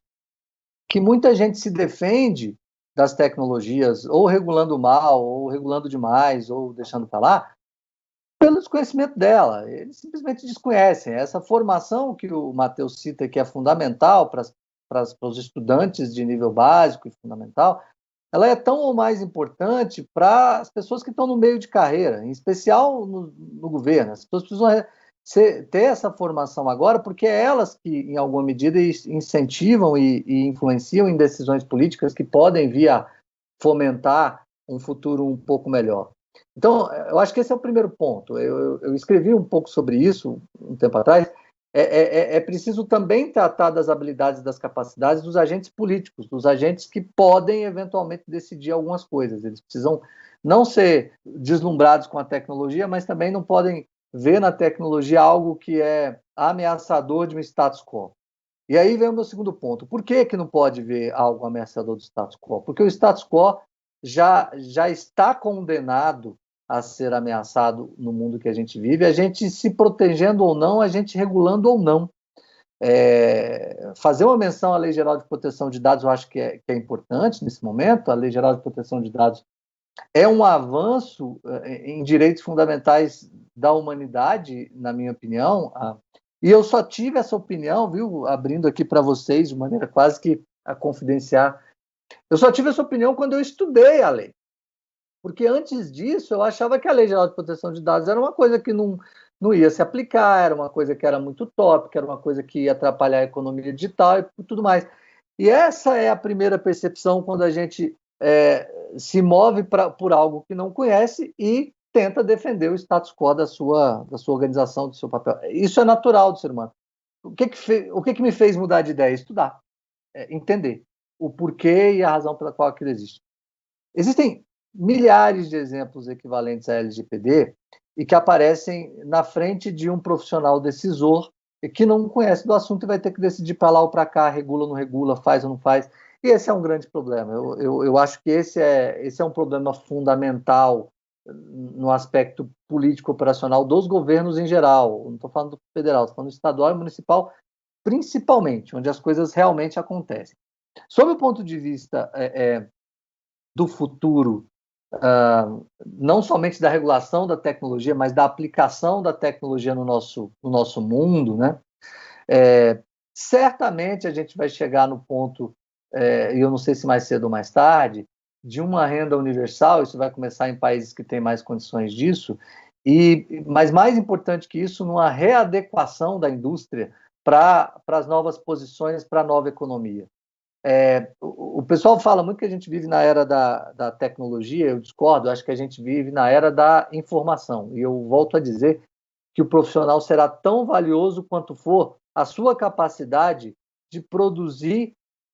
que muita gente se defende das tecnologias, ou regulando mal, ou regulando demais, ou deixando para lá, pelo desconhecimento dela. Eles simplesmente desconhecem. Essa formação que o Matheus cita, que é fundamental para os estudantes de nível básico e fundamental, ela é tão ou mais importante para as pessoas que estão no meio de carreira, em especial no governo. As pessoas precisam ter essa formação agora, porque é elas que, em alguma medida, incentivam e influenciam em decisões políticas que podem vir a fomentar um futuro um pouco melhor. Então, eu acho que esse é o primeiro ponto. Eu escrevi um pouco sobre isso um tempo atrás. É preciso também tratar das habilidades e das capacidades dos agentes políticos, dos agentes que podem, eventualmente, decidir algumas coisas. Eles precisam não ser deslumbrados com a tecnologia, mas também não podem ver na tecnologia algo que é ameaçador de um status quo. E aí vem o meu segundo ponto. Por que não pode ver algo ameaçador do status quo? Porque o status quo já está condenado a ser ameaçado no mundo que a gente vive, a gente se protegendo ou não, a gente regulando ou não. Fazer uma menção à Lei Geral de Proteção de Dados eu acho que é importante nesse momento. A Lei Geral de Proteção de Dados é um avanço em direitos fundamentais da humanidade, na minha opinião, e eu só tive essa opinião, viu, abrindo aqui para vocês de maneira quase que a confidenciar, eu só tive essa opinião quando eu estudei a lei, porque antes disso eu achava que a Lei Geral de Proteção de Dados era uma coisa que não ia se aplicar, era uma coisa que era muito utópica, era uma coisa que ia atrapalhar a economia digital e tudo mais. E essa é a primeira percepção quando a gente se move por algo que não conhece e tenta defender o status quo da sua organização, do seu papel. Isso é natural do ser humano. O que me fez mudar de ideia? Estudar, entender o porquê e a razão pela qual aquilo existe. Existem milhares de exemplos equivalentes à LGPD e que aparecem na frente de um profissional decisor que não conhece do assunto e vai ter que decidir para lá ou para cá, regula ou não regula, faz ou não faz. E esse é um grande problema. Eu acho que esse é um problema fundamental no aspecto político operacional dos governos em geral. Não estou falando do federal, estou falando do estadual e municipal, principalmente, onde as coisas realmente acontecem. Sob o ponto de vista do futuro, não somente da regulação da tecnologia, mas da aplicação da tecnologia no nosso mundo, né? Certamente a gente vai chegar no ponto, e eu não sei se mais cedo ou mais tarde, de uma renda universal. Isso vai começar em países que têm mais condições disso, mas mais importante que isso, numa readequação da indústria para as novas posições, para a nova economia. O pessoal fala muito que a gente vive na era da tecnologia. Eu discordo, acho que a gente vive na era da informação, e eu volto a dizer que o profissional será tão valioso quanto for a sua capacidade de produzir,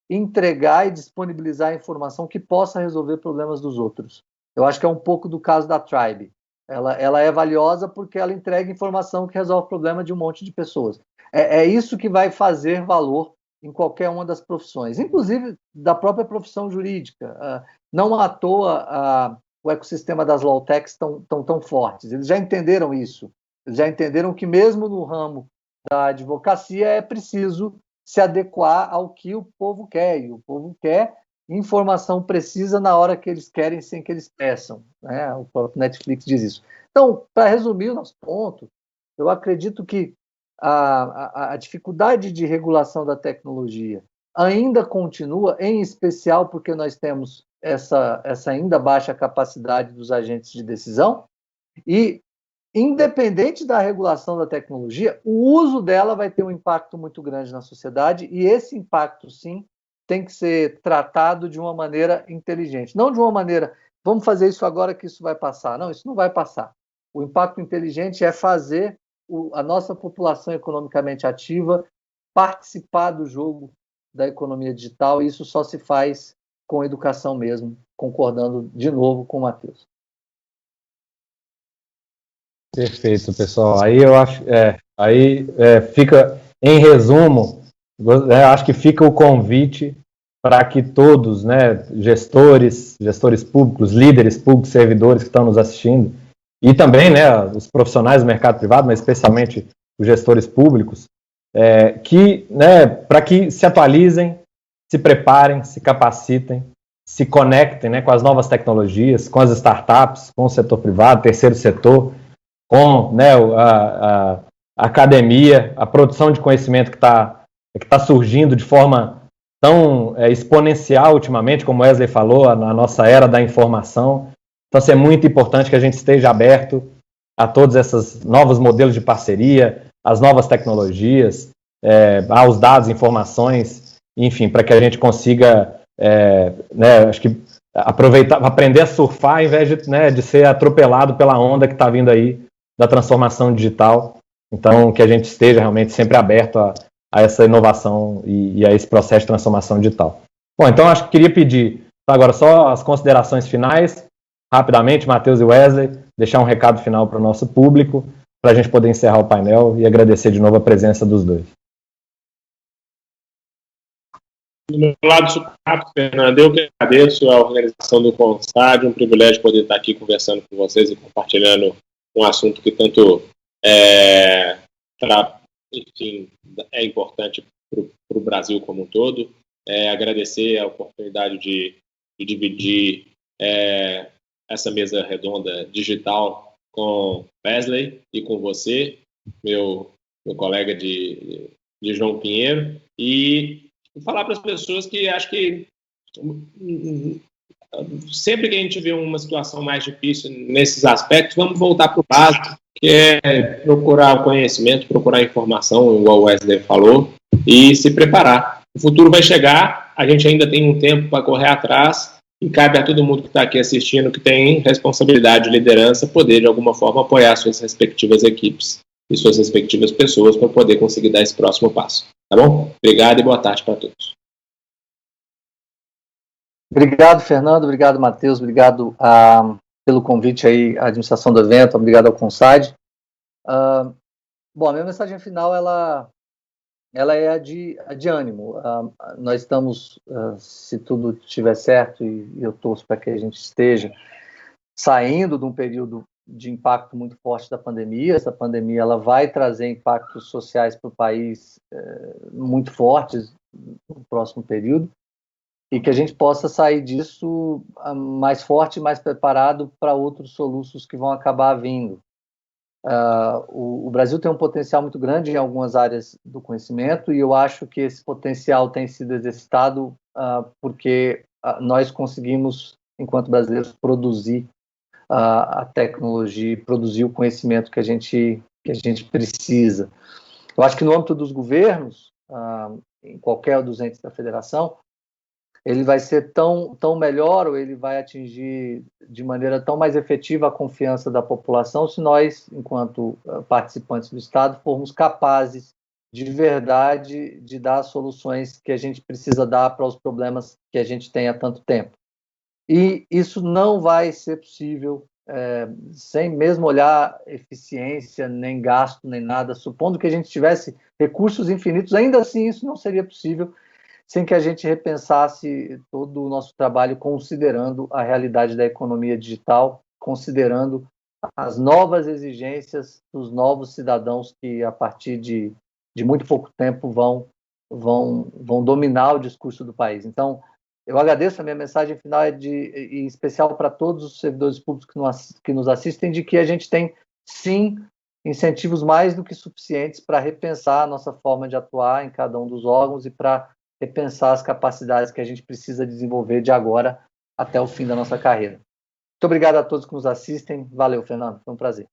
entregar e disponibilizar informação que possa resolver problemas dos outros. Eu acho que é um pouco do caso da Tribe. Ela é valiosa porque ela entrega informação que resolve o problema de um monte de pessoas. É isso que vai fazer valor em qualquer uma das profissões, inclusive da própria profissão jurídica. Não à toa o ecossistema das law-techs estão tão fortes. Eles já entenderam isso. Eles já entenderam que mesmo no ramo da advocacia é preciso se adequar ao que o povo quer. E o povo quer informação precisa na hora que eles querem, sem que eles peçam, né? O próprio Netflix diz isso. Então, para resumir o nosso ponto, eu acredito que a dificuldade de regulação da tecnologia ainda continua, em especial porque nós temos essa ainda baixa capacidade dos agentes de decisão e, independente da regulação da tecnologia, o uso dela vai ter um impacto muito grande na sociedade e esse impacto, sim, tem que ser tratado de uma maneira inteligente. Não de uma maneira, vamos fazer isso agora que isso vai passar. Não, isso não vai passar. O impacto inteligente é fazer a nossa população economicamente ativa participar do jogo da economia digital, e isso só se faz com educação mesmo, concordando de novo com o Matheus. Perfeito, pessoal. Aí eu acho, fica, em resumo, acho que fica o convite para que todos, né, gestores públicos, líderes públicos, servidores que estão nos assistindo, e também, né, os profissionais do mercado privado, mas especialmente os gestores públicos, para que se atualizem, se preparem, se capacitem, se conectem, né, com as novas tecnologias, com as startups, com o setor privado, terceiro setor, com, né, a academia, a produção de conhecimento que tá surgindo de forma tão exponencial ultimamente, como o Wesley falou, na nossa era da informação. Então, assim, é muito importante que a gente esteja aberto a todos esses novos modelos de parceria, as novas tecnologias, aos dados, informações, enfim, para que a gente consiga, né, acho que aproveitar, aprender a surfar, ao invés de, né, de ser atropelado pela onda que está vindo aí da transformação digital. Então, que a gente esteja realmente sempre aberto a essa inovação e a esse processo de transformação digital. Bom, então acho que queria pedir agora só as considerações finais, rapidamente, Matheus e Wesley, deixar um recado final para o nosso público, para a gente poder encerrar o painel e agradecer de novo a presença dos dois. Do meu lado, super rápido, Fernando, eu que agradeço a organização do CONSAD, um privilégio poder estar aqui conversando com vocês e compartilhando um assunto que tanto enfim, é importante para o Brasil como um todo. Agradecer a oportunidade de dividir essa mesa redonda digital com Wesley e com você, meu colega de João Pinheiro, e falar para as pessoas que acho que sempre que a gente vê uma situação mais difícil nesses aspectos, vamos voltar para o básico, que é procurar o conhecimento, procurar a informação, igual o Wesley falou, e se preparar. O futuro vai chegar, a gente ainda tem um tempo para correr atrás, e cabe a todo mundo que está aqui assistindo, que tem responsabilidade de liderança, poder, de alguma forma, apoiar suas respectivas equipes e suas respectivas pessoas para poder conseguir dar esse próximo passo. Tá bom? Obrigado e boa tarde para todos. Obrigado, Fernando. Obrigado, Matheus. Obrigado pelo convite aí à administração do evento. Obrigado ao CONSAD. Bom, a minha mensagem final, ela é a de ânimo. Nós estamos, se tudo estiver certo, e eu torço para que a gente esteja saindo de um período de impacto muito forte da pandemia. Essa pandemia ela vai trazer impactos sociais para o país muito fortes no próximo período, e que a gente possa sair disso mais forte e mais preparado para outros soluços que vão acabar vindo. O Brasil tem um potencial muito grande em algumas áreas do conhecimento, e eu acho que esse potencial tem sido exercitado porque nós conseguimos, enquanto brasileiros, produzir a tecnologia, produzir o conhecimento que a gente precisa. Eu acho que no âmbito dos governos, em qualquer dos entes da federação, ele vai ser tão melhor, ou ele vai atingir de maneira tão mais efetiva a confiança da população, se nós, enquanto participantes do Estado, formos capazes de verdade de dar as soluções que a gente precisa dar para os problemas que a gente tem há tanto tempo. E isso não vai ser possível sem mesmo olhar eficiência, nem gasto, nem nada. Supondo que a gente tivesse recursos infinitos, ainda assim isso não seria possível sem que a gente repensasse todo o nosso trabalho considerando a realidade da economia digital, considerando as novas exigências dos novos cidadãos que, a partir de muito pouco tempo, vão dominar o discurso do país. Então, Eu agradeço, a minha mensagem final é em especial para todos os servidores públicos que nos assistem, de que a gente tem, sim, incentivos mais do que suficientes para repensar a nossa forma de atuar em cada um dos órgãos e para repensar as capacidades que a gente precisa desenvolver de agora até o fim da nossa carreira. Muito obrigado a todos que nos assistem. Valeu, Fernando. Foi um prazer.